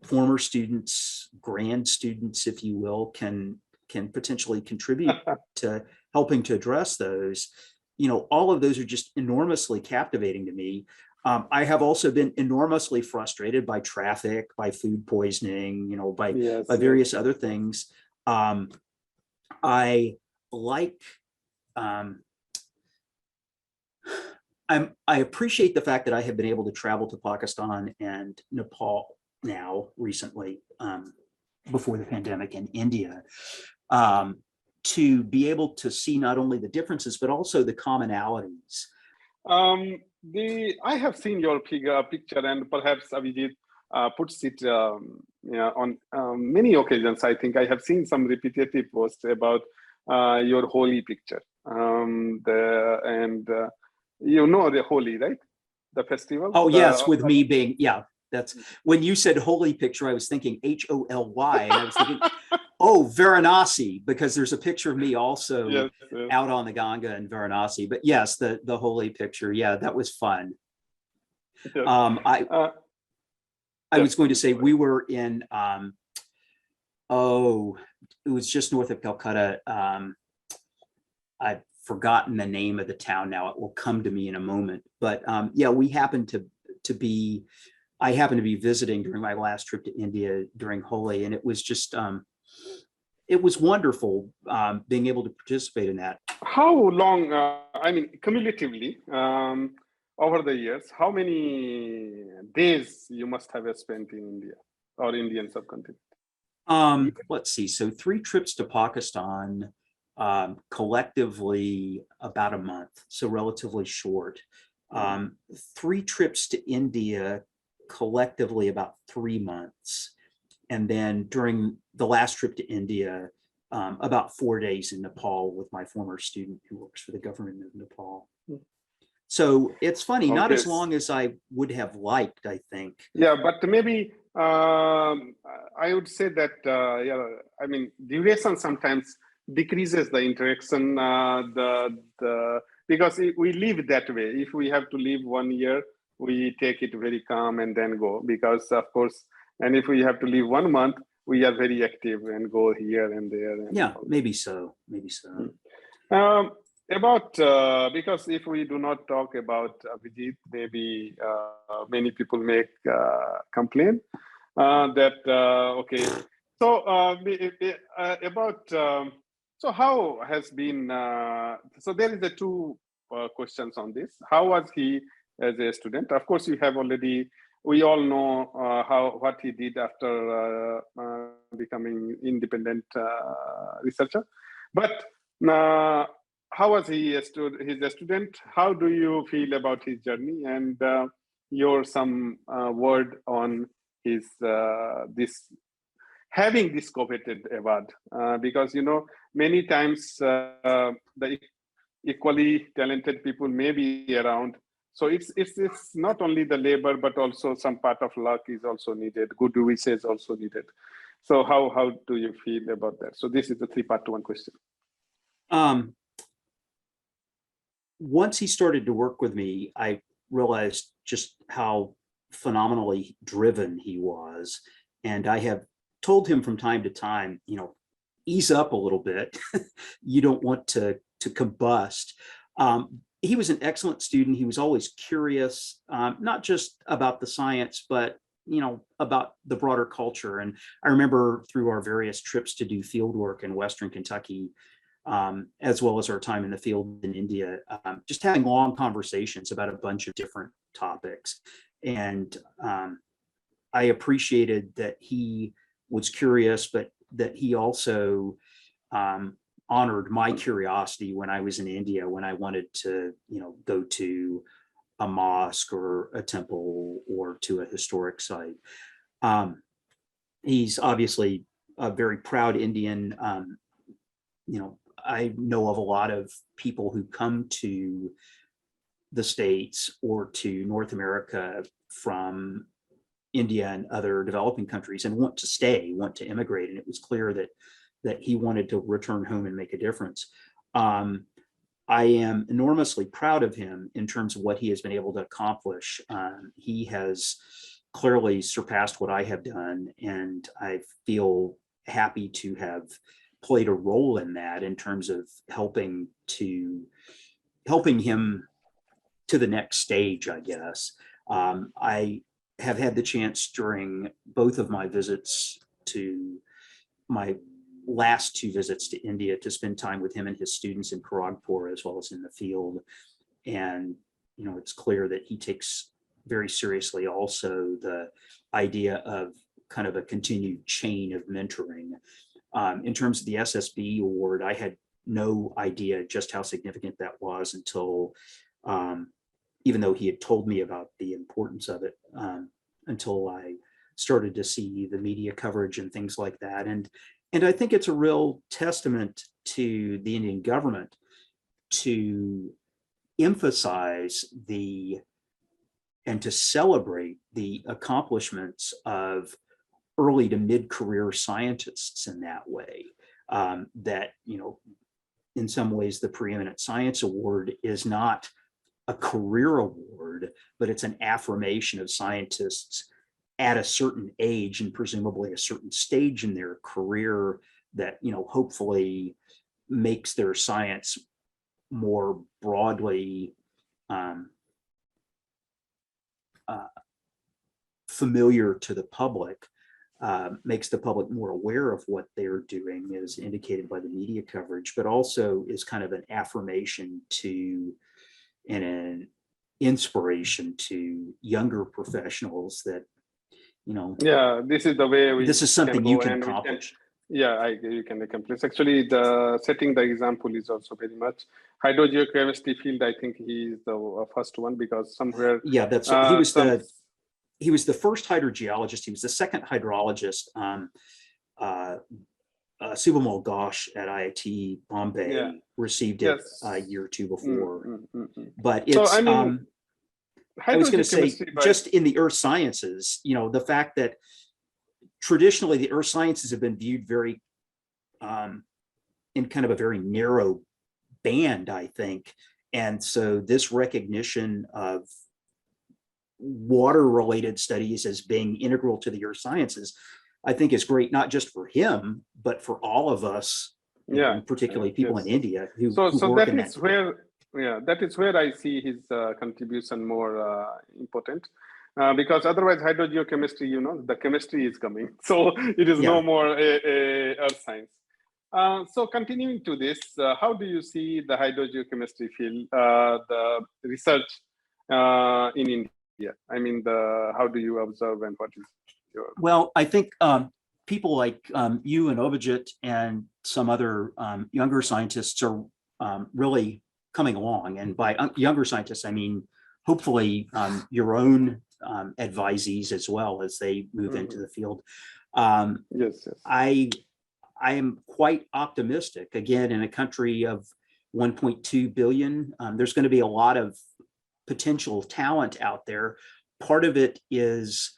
former students, grand students, if you will, can potentially contribute to helping to address those. All of those are just enormously captivating to me. I have also been enormously frustrated by traffic, by food poisoning, by various other things. I like, I appreciate the fact that I have been able to travel to Pakistan and Nepal now recently, before the pandemic, in India, to be able to see not only the differences, but also the commonalities. I have seen your picture, and perhaps Abhijit puts it on many occasions. I think I have seen some repetitive posts about your Holi picture. The Holi, right? The festival. Oh, yes, with me being, that's when you said Holi picture, I was thinking HOLY, and I was thinking, oh, Varanasi, because there's a picture of me also out on the Ganga in Varanasi. But yes, the Holi picture, that was fun. I was going to say, we were in, it was just north of Calcutta. I've forgotten the name of the town now. It will come to me in a moment. But we happened to be, I happened to be visiting during my last trip to India during Holi, and it was just, it was wonderful being able to participate in that. How long, cumulatively, over the years, how many days you must have spent in India or Indian subcontinent? Let's see. So 3 trips to Pakistan, collectively about a month, so relatively short. 3 trips to India, collectively about 3 months. And then during the last trip to India, about 4 days in Nepal with my former student who works for the government of Nepal. So it's funny, not as long as I would have liked, I think. Yeah, but maybe I would say that, duration sometimes decreases the interaction, because we live that way. If we have to live 1 year, we take it very calm and then go, because of course, and if we have to live 1 month, we are very active and go here and there. And maybe so. Because if we do not talk about Abhijit, maybe many people make complaint that, okay. So so how has been, so there is 2 questions on this. How was he as a student? Of course, you have already, we all know what he did after becoming independent researcher. But how was he a student? How do you feel about his journey? And your some word on his having this coveted award, because many times the equally talented people may be around. So it's not only the labor, but also some part of luck is also needed. Good wishes also needed. So how do you feel about that? So this is the 3-part to 1 question. Once he started to work with me, I realized just how phenomenally driven he was. And I have told him from time to time, ease up a little bit. You don't want to combust. He was an excellent student. He was always curious, not just about the science, but about the broader culture. And I remember through our various trips to do field work in Western Kentucky, as well as our time in the field in India, just having long conversations about a bunch of different topics. And I appreciated that he was curious, but that he also honored my curiosity when I was in India, when I wanted to, go to a mosque or a temple or to a historic site. He's obviously a very proud Indian. I know of a lot of people who come to the States or to North America from India and other developing countries and want to stay, want to immigrate. And it was clear that he wanted to return home and make a difference. I am enormously proud of him in terms of what he has been able to accomplish. He has clearly surpassed what I have done, and I feel happy to have played a role in that in terms of helping him to the next stage, I guess. I have had the chance during both of my visits my last 2 visits to India to spend time with him and his students in Kharagpur as well as in the field. And, it's clear that he takes very seriously also the idea of kind of a continued chain of mentoring. In terms of the SSB award, I had no idea just how significant that was until, even though he had told me about the importance of it, until I started to see the media coverage and things like that. And I think it's a real testament to the Indian government to emphasize and to celebrate the accomplishments of early to mid-career scientists in that way. That, in some ways, the Preeminent Science Award is not a career award, but it's an affirmation of scientists at a certain age and presumably a certain stage in their career that, hopefully makes their science more broadly familiar to the public, makes the public more aware of what they're doing, as indicated by the media coverage, but also is kind of an affirmation to and an inspiration to younger professionals that, this is the way this is something you can accomplish. You can accomplish. Actually, setting the example is also very much hydrogeochemistry field. I think he is the first one, because somewhere he was the first hydrogeologist. He was the second hydrologist. Subhamal Ghosh at IIT Bombay received it a year or 2 before. But it's, I was going to say, just in the earth sciences, the fact that traditionally the earth sciences have been viewed very in kind of a very narrow band, I think. And so this recognition of water-related studies as being integral to the earth sciences, I think is great, not just for him, but for all of us, particularly people in India who work in that. That is where I see his contribution more important, because otherwise hydrogeochemistry, the chemistry is coming, so it is no more a earth science. So continuing to this, how do you see the hydrogeochemistry field, the research in India? I mean, how do you observe, and what is your? Well, I think people like you and Obajit and some other younger scientists are really coming along. And by younger scientists, I mean, hopefully your own advisees as well as they move into the field. Yes, yes. I am quite optimistic. Again, in a country of 1.2 billion, there's going to be a lot of potential talent out there. Part of it is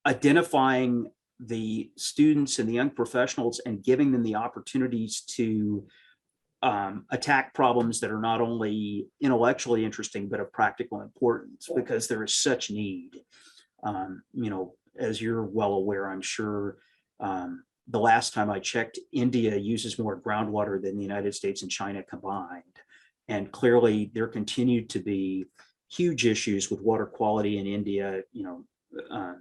identifying the students and the young professionals and giving them the opportunities to attack problems that are not only intellectually interesting, but of practical importance, because there is such need. You know, as you're well aware, I'm sure, the last time I checked, India uses more groundwater than the United States and China combined. And clearly there continued to be huge issues with water quality in India. You know,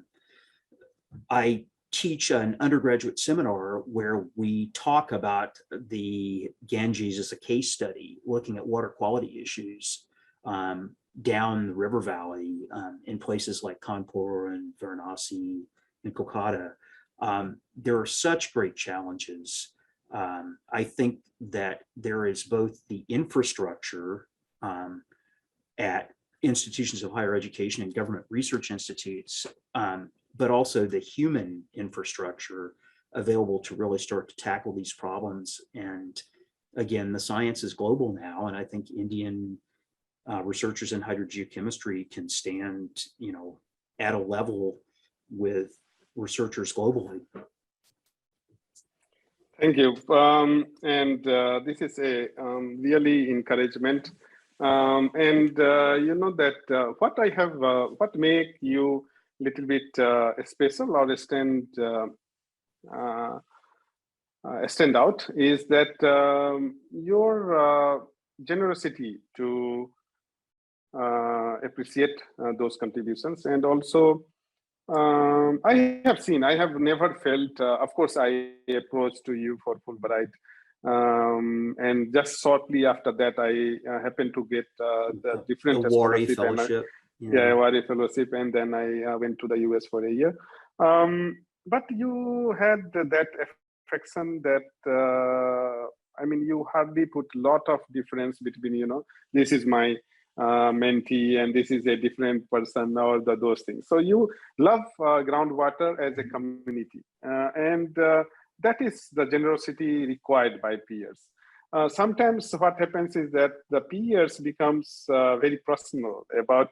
I teach an undergraduate seminar where we talk about the Ganges as a case study, looking at water quality issues down the river valley in places like Kanpur and Varanasi and Kolkata. There are such great challenges. I think that there is both the infrastructure at institutions of higher education and government research institutes, but also the human infrastructure available to really start to tackle these problems. And again, the science is global now, and I think Indian researchers in hydrogeochemistry can stand, you know, at a level with researchers globally. Thank you. This is a really encouragement. You know that what make you little bit special or stand out is that your generosity to appreciate those contributions. And also I have never felt, of course I approached to you for Fulbright, and just shortly after that I happened to get the different Wari Fellowship. Yeah, Wari Fellowship, and then I went to the US for a year. But you had that affection that, I mean, you hardly put a lot of difference between, you know, this is my mentee and this is a different person, or those things. So you love groundwater as a community, and that is the generosity required by peers. Sometimes what happens is that the peers becomes very personal about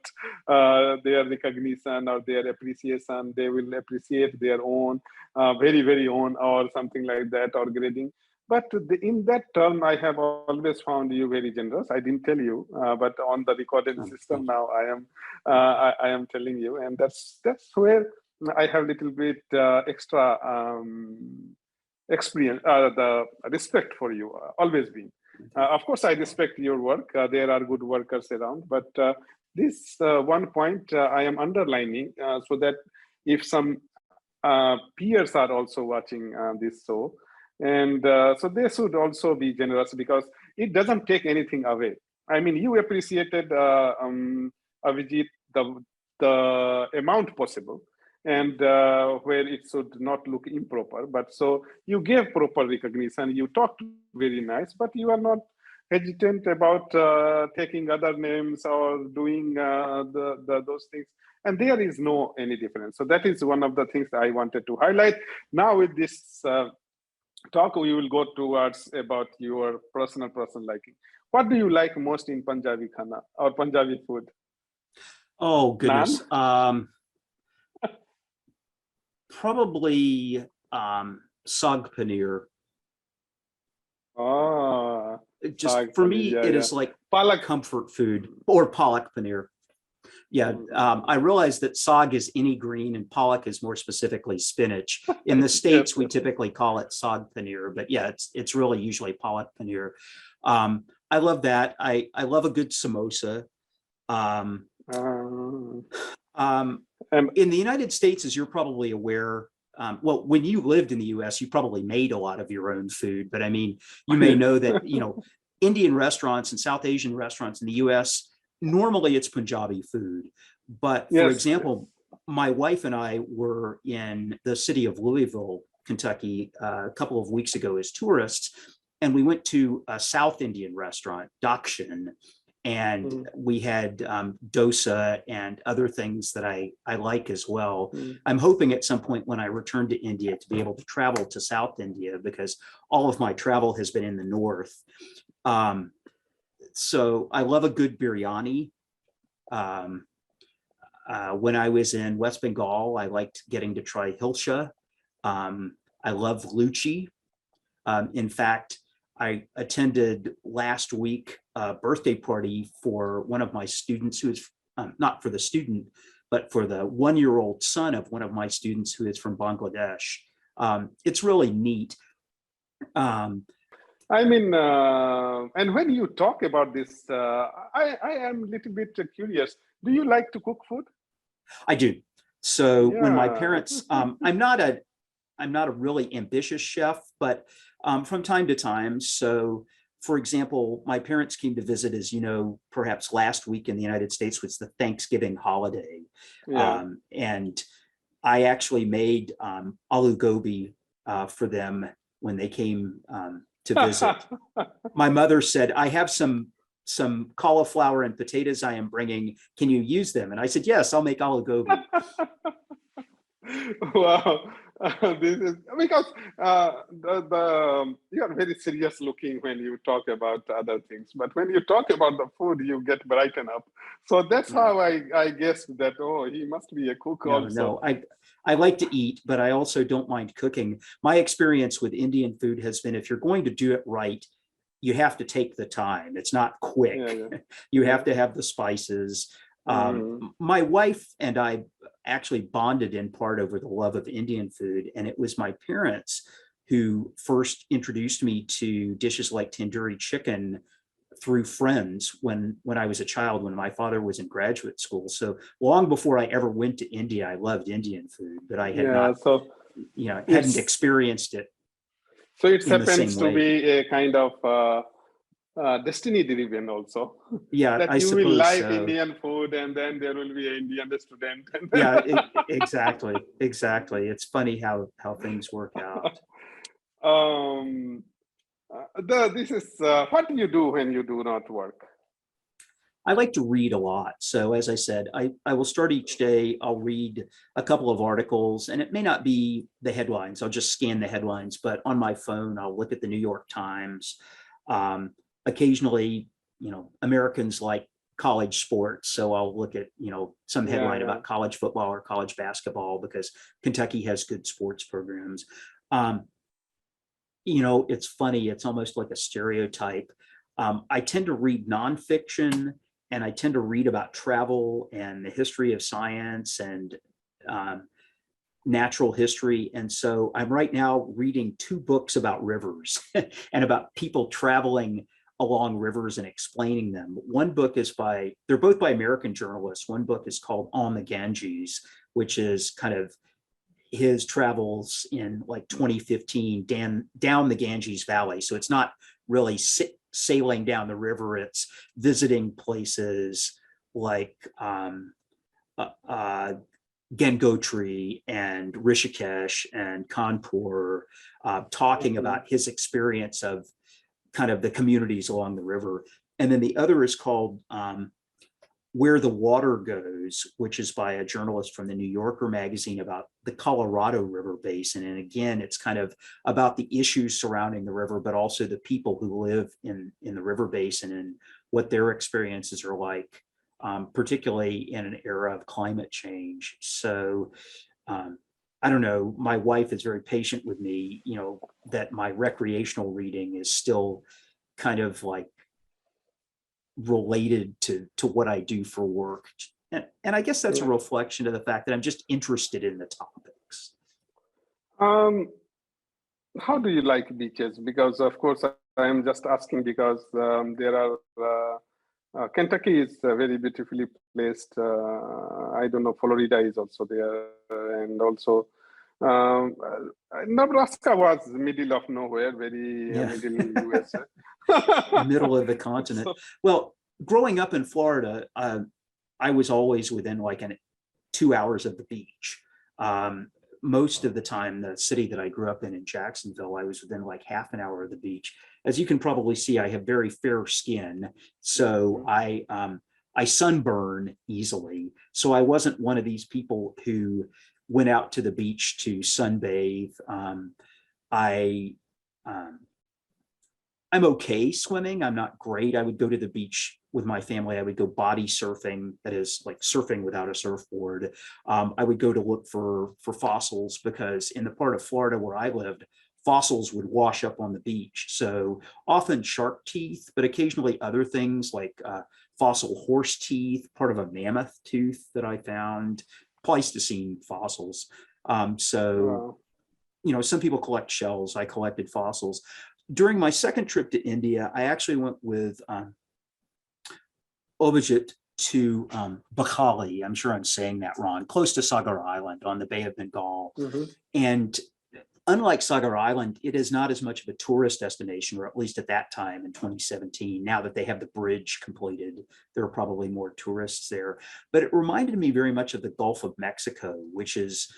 their recognition or their appreciation. They will appreciate their own, very own, or something like that, or grading. But in that term, I have always found you very generous. I didn't tell you, but on the recorded system now, I am telling you, and that's where I have a little bit extra experience, the respect for you, always been. Of course, I respect your work. There are good workers around, but this one point I am underlining so that if some peers are also watching this show, and so they should also be generous, because it doesn't take anything away. I mean, you appreciated, Avijit, the amount possible, and where it should not look improper. But so you gave proper recognition, you talked very nice, but you are not hesitant about taking other names or doing those things. And there is no any difference. So that is one of the things I wanted to highlight. Now with this talk, we will go towards about your personal liking. What do you like most in Punjabi khana or Punjabi food? Oh goodness. Probably sag paneer. Oh, just for me, it is like palak comfort food, or palak paneer. Yeah, I realize that sag is any green and palak is more specifically spinach. In the States, we typically call it sag paneer, but yeah, it's really usually palak paneer. I love that. I love a good samosa. In the United States, as you're probably aware, well, when you lived in the US, you probably made a lot of your own food, but I mean, you may know that, you know, Indian restaurants and South Asian restaurants in the US, normally it's Punjabi food. But for example, my wife and I were in the city of Louisville, Kentucky, a couple of weeks ago as tourists, and we went to a South Indian restaurant, Dakshin, and we had dosa and other things that I like as well. I'm hoping at some point when I return to India to be able to travel to South India, because all of my travel has been in the north. So I love a good biryani. When I was in West Bengal, I liked getting to try hilsha. I love luchi. In fact, I attended last week a birthday party for one of my students who is, not for the student, but for the one-year-old son of one of my students who is from Bangladesh. It's really neat. I mean, and when you talk about this, I am a little bit curious. Do you like to cook food? I do. So when my parents, I'm not a really ambitious chef, but from time to time. So for example, my parents came to visit, as you know, perhaps last week in the United States was the Thanksgiving holiday. And I actually made aloo gobi for them when they came to visit. My mother said, I have some cauliflower and potatoes I am bringing. Can you use them? And I said, yes, I'll make aloo gobi. Wow. This is because you are very serious looking when you talk about other things, but when you talk about the food, you get brighten up. So that's how I guessed that, oh, he must be a cook also. No, I like to eat, but I also don't mind cooking. My experience with Indian food has been, if you're going to do it right, you have to take the time. It's not quick. You have to have the spices. My wife and I actually bonded in part over the love of Indian food. And it was my parents who first introduced me to dishes like tandoori chicken through friends when I was a child, when my father was in graduate school. So long before I ever went to India, I loved Indian food, but I had not, hadn't experienced it. So it happens to be a kind of destiny driven also. Yeah, that I you will like so. Indian food, and then there will be an Indian restaurant. Exactly. It's funny how things work out. This is what do you do when you do not work? I like to read a lot. So as I said, I will start each day. I'll read a couple of articles, and it may not be the headlines. I'll just scan the headlines, but on my phone, I'll look at the New York Times. Occasionally, Americans like college sports. So I'll look at, some headline about college football or college basketball, because Kentucky has good sports programs. It's funny. It's almost like a stereotype. I tend to read nonfiction, and I tend to read about travel and the history of science and natural history. And so I'm right now reading 2 books about rivers and about people traveling along rivers and explaining them. One book is they're both by American journalists. One book is called On the Ganges, which is kind of his travels in like 2015 down the Ganges Valley. So it's not really sailing down the river, it's visiting places like Gangotri and Rishikesh and Kanpur, talking about his experience of kind of the communities along the river. And then the other is called Where the Water Goes, which is by a journalist from the New Yorker magazine about the Colorado River Basin. And again, it's kind of about the issues surrounding the river, but also the people who live in the river basin and what their experiences are like, particularly in an era of climate change. So I don't know, my wife is very patient with me, that my recreational reading is still kind of like related to what I do for work. And I guess that's a reflection of the fact that I'm just interested in the topics. How do you like beaches? Because of course I am just asking because there are Kentucky is very beautifully placed. I don't know, Florida is also there, and also Nebraska was middle of nowhere, very middle USA. Middle of the continent. So, well, growing up in Florida, I was always within like 2 hours of the beach. most of the time, the city that I grew up in Jacksonville, I was within like half an hour of the beach. As you can probably see, I have very fair skin, so I sunburn easily. So I wasn't one of these people who went out to the beach to sunbathe. I'm okay swimming. I'm not great. I would go to the beach with my family. I would go body surfing, that is like surfing without a surfboard. I would go to look for fossils, because in the part of Florida where I lived, fossils would wash up on the beach. So often shark teeth, but occasionally other things like fossil horse teeth, part of a mammoth tooth that I found, Pleistocene fossils. So, you know, some people collect shells. I collected fossils. During my second trip to India, I actually went with Abhijit to Bakali. I'm sure I'm saying that wrong, close to Sagar Island on the Bay of Bengal. And unlike Sagar Island, it is not as much of a tourist destination, or at least at that time in 2017. Now that they have the bridge completed, there are probably more tourists there. But it reminded me very much of the Gulf of Mexico, which is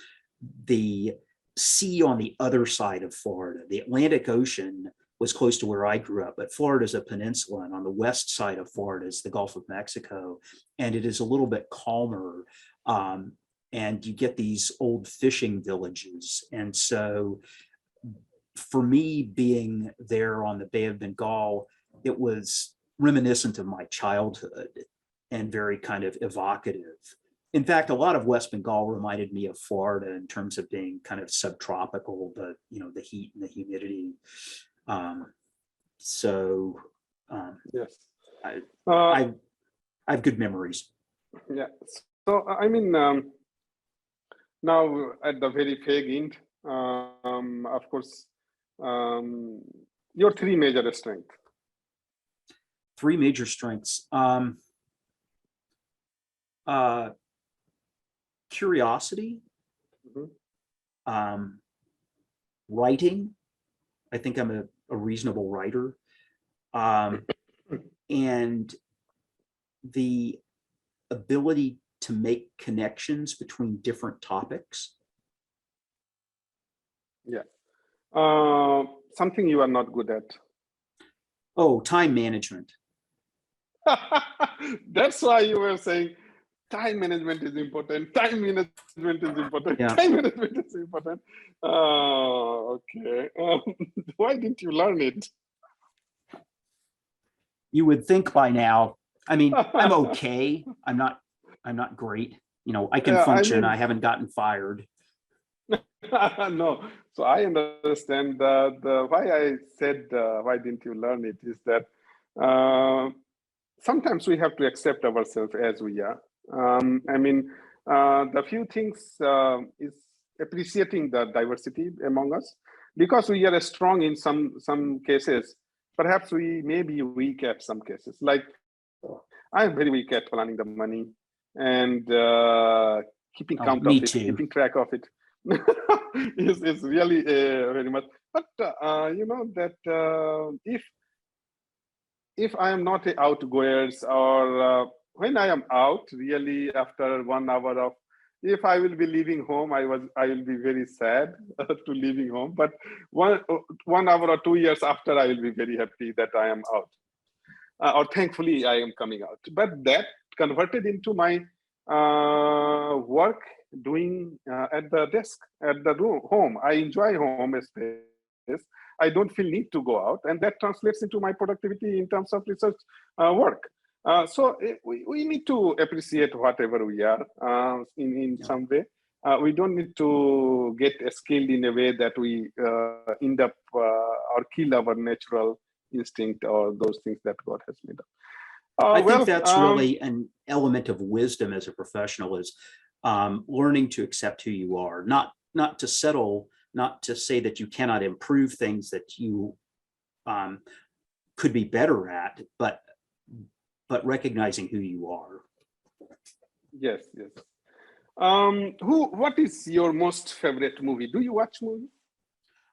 the sea on the other side of Florida. The Atlantic Ocean was close to where I grew up, but Florida is a peninsula, and on the west side of Florida is the Gulf of Mexico, and it is a little bit calmer. And you get these old fishing villages. And so for me, being there on the Bay of Bengal, it was reminiscent of my childhood and very kind of evocative. In fact, a lot of West Bengal reminded me of Florida in terms of being kind of subtropical, but you know, the heat and the humidity. Yes, I have good memories. Yeah. So I mean, now at the very vague end, of course, your three major strengths. Three major strengths. Curiosity, writing. I think I'm a reasonable writer, and the ability to make connections between different topics. Yeah. Something you are not good at. Oh, time management. That's why you were saying time management is important. Time management is important. Yeah. Time management is important. Okay. Why didn't you learn it? You would think by now. I mean, I'm okay. I'm not great. You know, I can function. I haven't gotten fired. No. So I understand the why I said why didn't you learn it is that sometimes we have to accept ourselves as we are. I mean, the few things is appreciating the diversity among us, because we are strong in some cases. Perhaps we may be weak at some cases. Like I'm very weak at planning the money and keeping count of it, keeping track of it. is really very much. But you know that if I am not outgoers, or when I am out, really after 1 hour of, if I will be leaving home, I will be very sad to leaving home. But 1 hour or 2 years after, I will be very happy that I am out, or thankfully I am coming out. But that converted into my work doing at the desk, at the room, home. I enjoy home space. I don't feel need to go out, and that translates into my productivity in terms of research work. So we need to appreciate whatever we are in some way. We don't need to get skilled in a way that we end up or kill our natural instinct or those things that God has made up. I think that's really an element of wisdom as a professional, is learning to accept who you are, not to settle, not to say that you cannot improve things that you could be better at, but recognizing who you are. Yes, yes. What is your most favorite movie? Do you watch movies?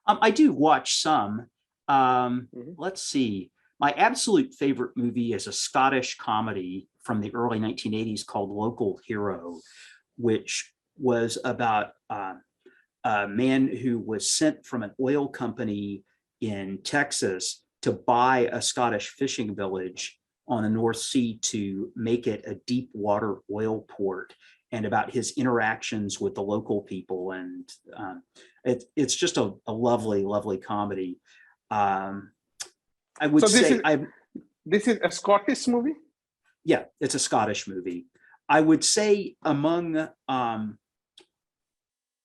I do watch some. Let's see. My absolute favorite movie is a Scottish comedy from the early 1980s called Local Hero, which was about a man who was sent from an oil company in Texas to buy a Scottish fishing village on the North Sea to make it a deep water oil port, and about his interactions with the local people. And it's just a lovely, lovely comedy. I would say this is a Scottish movie? Yeah, it's a Scottish movie. I would say among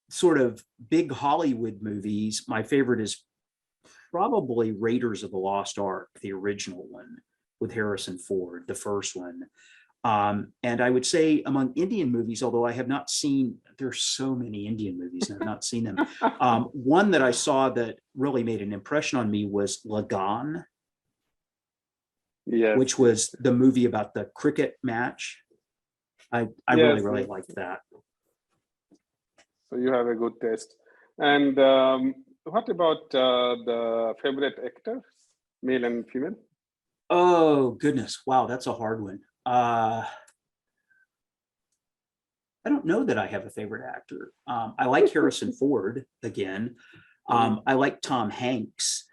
sort of big Hollywood movies, my favorite is probably Raiders of the Lost Ark, the original one with Harrison Ford, the first one. And I would say among Indian movies, although I have not seen, there's so many Indian movies and I've not seen them. One that I saw that really made an impression on me was Lagan, yes, which was the movie about the cricket match. I yes, really liked that. So you have a good taste. And what about the favorite actors, male and female? Oh, goodness. Wow, that's a hard one. I don't know that I have a favorite actor. I like Harrison Ford again. I like Tom Hanks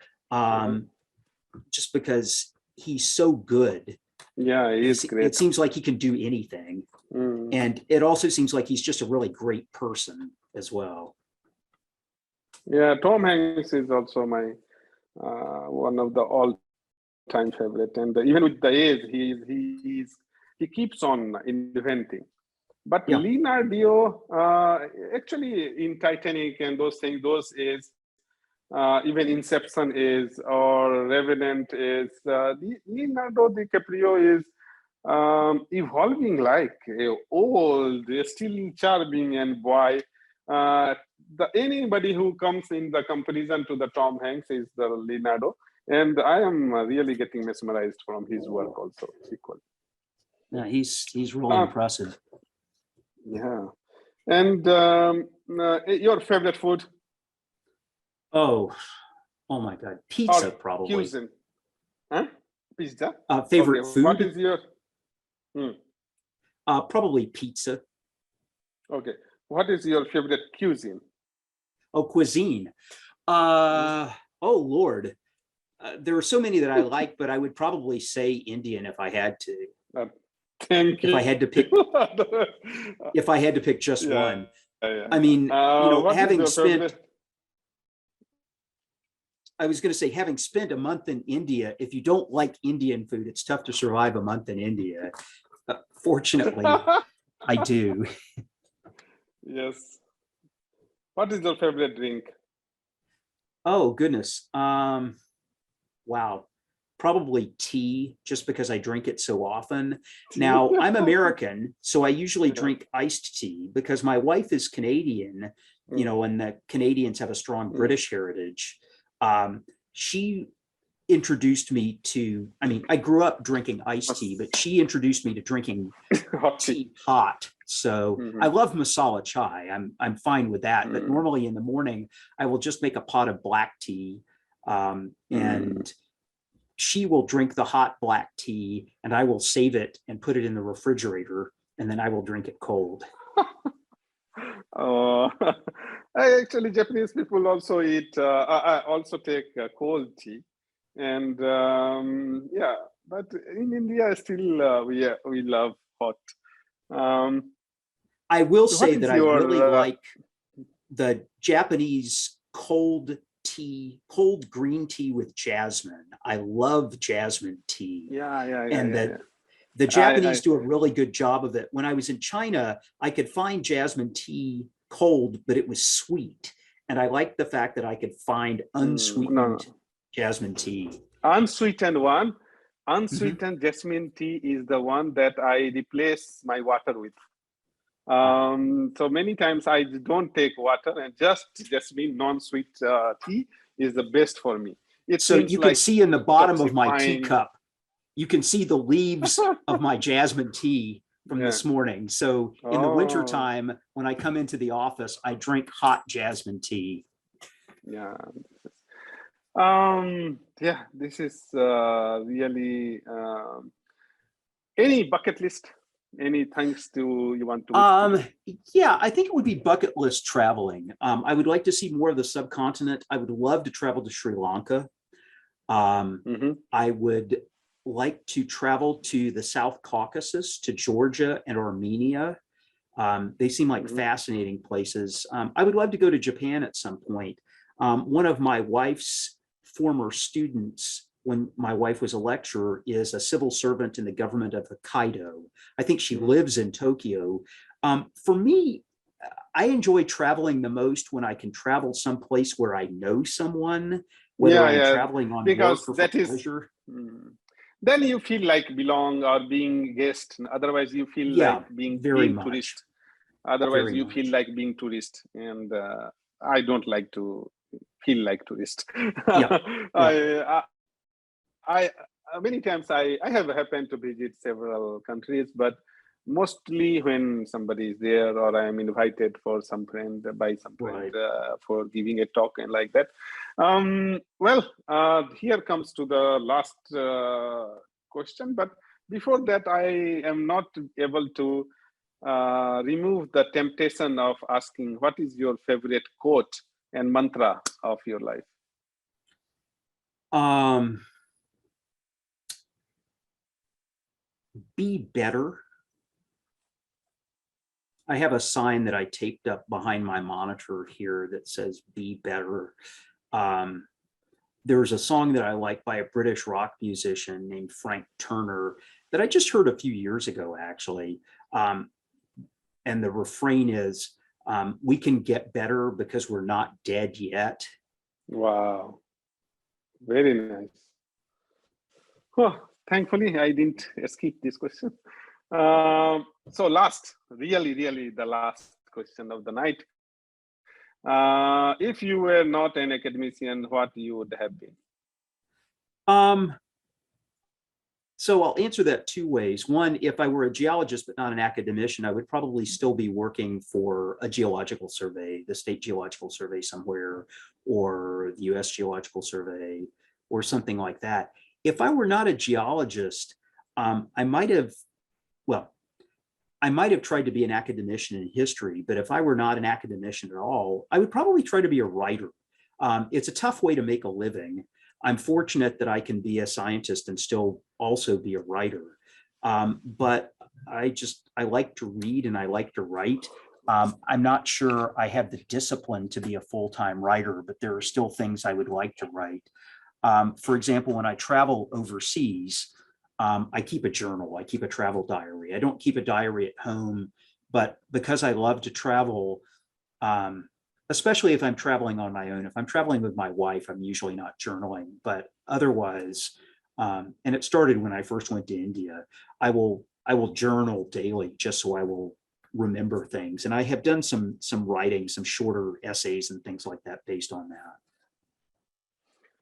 just because he's so good. Yeah, he is great. It seems like he can do anything. And it also seems like he's just a really great person as well. Yeah, Tom Hanks is also my one of the all-time favorite. And even with the age, he keeps on inventing. But Yeah. Leonardo, actually in Titanic and those things, those is even Inception is, or Revenant is, Leonardo DiCaprio is evolving like a old, still charming and boy. Anybody who comes in the comparison to the Tom Hanks is the Leonardo, and I am really getting mesmerized from his work also equally. Yeah, he's really impressive. Yeah, and your favorite food? Oh my God, pizza Or probably. Cuisine? Huh? Pizza. Favorite Okay. food? What is your? Probably pizza. Okay. What is your favorite cuisine? Oh, cuisine. Oh Lord, there are so many that I like, but I would probably say Indian if I had to. Thank you. If I had to pick, if I had to pick just one. Yeah. I mean, having spent. Favorite? I was going to say, having spent a month in India, if you don't like Indian food, it's tough to survive a month in India. Fortunately, I do. Yes. What is your favorite drink? Oh, goodness. Wow. Probably tea, just because I drink it so often. Now, I'm American, so I usually drink iced tea because my wife is Canadian, and the Canadians have a strong British heritage. She introduced me to, I grew up drinking iced tea, but she introduced me to drinking tea hot. So I love masala chai. I'm fine with that. But normally in the morning, I will just make a pot of black tea, and she will drink the hot black tea, and I will save it and put it in the refrigerator, and then I will drink it cold. Actually, Japanese people also eat. I also take cold tea, and yeah. But in India, still we love hot. I will say that I really like the Japanese cold green tea with jasmine. I love jasmine tea. Yeah. The Japanese do a really good job of it. When I was in China, I could find jasmine tea cold, but it was sweet. And I liked the fact that I could find unsweetened jasmine tea. Unsweetened jasmine tea is the one that I replace my water with. So many times I don't take water, and just jasmine non-sweet tea is the best for me. So you can see in the bottom of my teacup, you can see the leaves of my jasmine tea from this morning. So in the wintertime, when I come into the office, I drink hot jasmine tea. Yeah. This is really any bucket list Any thanks to you want to? Yeah, I think it would be bucket list traveling. I would like to see more of the subcontinent. I would love to travel to Sri Lanka. I would like to travel to the South Caucasus, to Georgia and Armenia. They seem like fascinating places. I would love to go to Japan at some point. One of my wife's former students, when my wife was a lecturer, is a civil servant in the government of Hokkaido. I think she lives in Tokyo. For me, I enjoy traveling the most when I can travel someplace where I know someone, whether I'm traveling on because work or that for is pleasure. Then you feel like belong or being guest. Otherwise, you feel like being tourist. Otherwise, you feel like being tourist, and I don't like to feel like tourist. I many times I have happened to visit several countries, but mostly when somebody is there or I am invited for some friend by some friend for giving a talk and like that. Here comes to the last question, but before that, I am not able to remove the temptation of asking what is your favorite quote and mantra of your life? Be better. I have a sign that I taped up behind my monitor here that says be better. There's a song that I like by a British rock musician named Frank Turner that I just heard a few years ago, actually. And the refrain is, we can get better because we're not dead yet. Wow. Very nice. Oh, thankfully, I didn't escape this question. So last, really the last question of the night. If you were not an academician, what you would have been? So I'll answer that two ways. One, if I were a geologist but not an academician, I would probably still be working for a geological survey, the State Geological Survey somewhere, or the US Geological Survey, or something like that. If I were not a geologist, I might have tried to be an academician in history, but if I were not an academician at all, I would probably try to be a writer. It's a tough way to make a living. I'm fortunate that I can be a scientist and still also be a writer. But I like to read and I like to write. I'm not sure I have the discipline to be a full-time writer, but there are still things I would like to write. For example, when I travel overseas, I keep a journal, I keep a travel diary. I don't keep a diary at home, but because I love to travel, especially if I'm traveling on my own. If I'm traveling with my wife, I'm usually not journaling, but otherwise, and it started when I first went to India, I will journal daily just so I will remember things. And I have done some writing, some shorter essays and things like that based on that.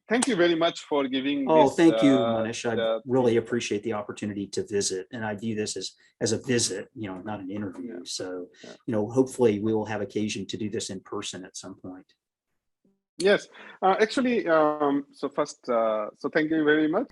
Thank you very much for giving this. Thank you, Manish. I really appreciate the opportunity to visit. And I view this as a visit, not an interview. So, hopefully we will have occasion to do this in person at some point. Yes, actually, so first, so thank you very much.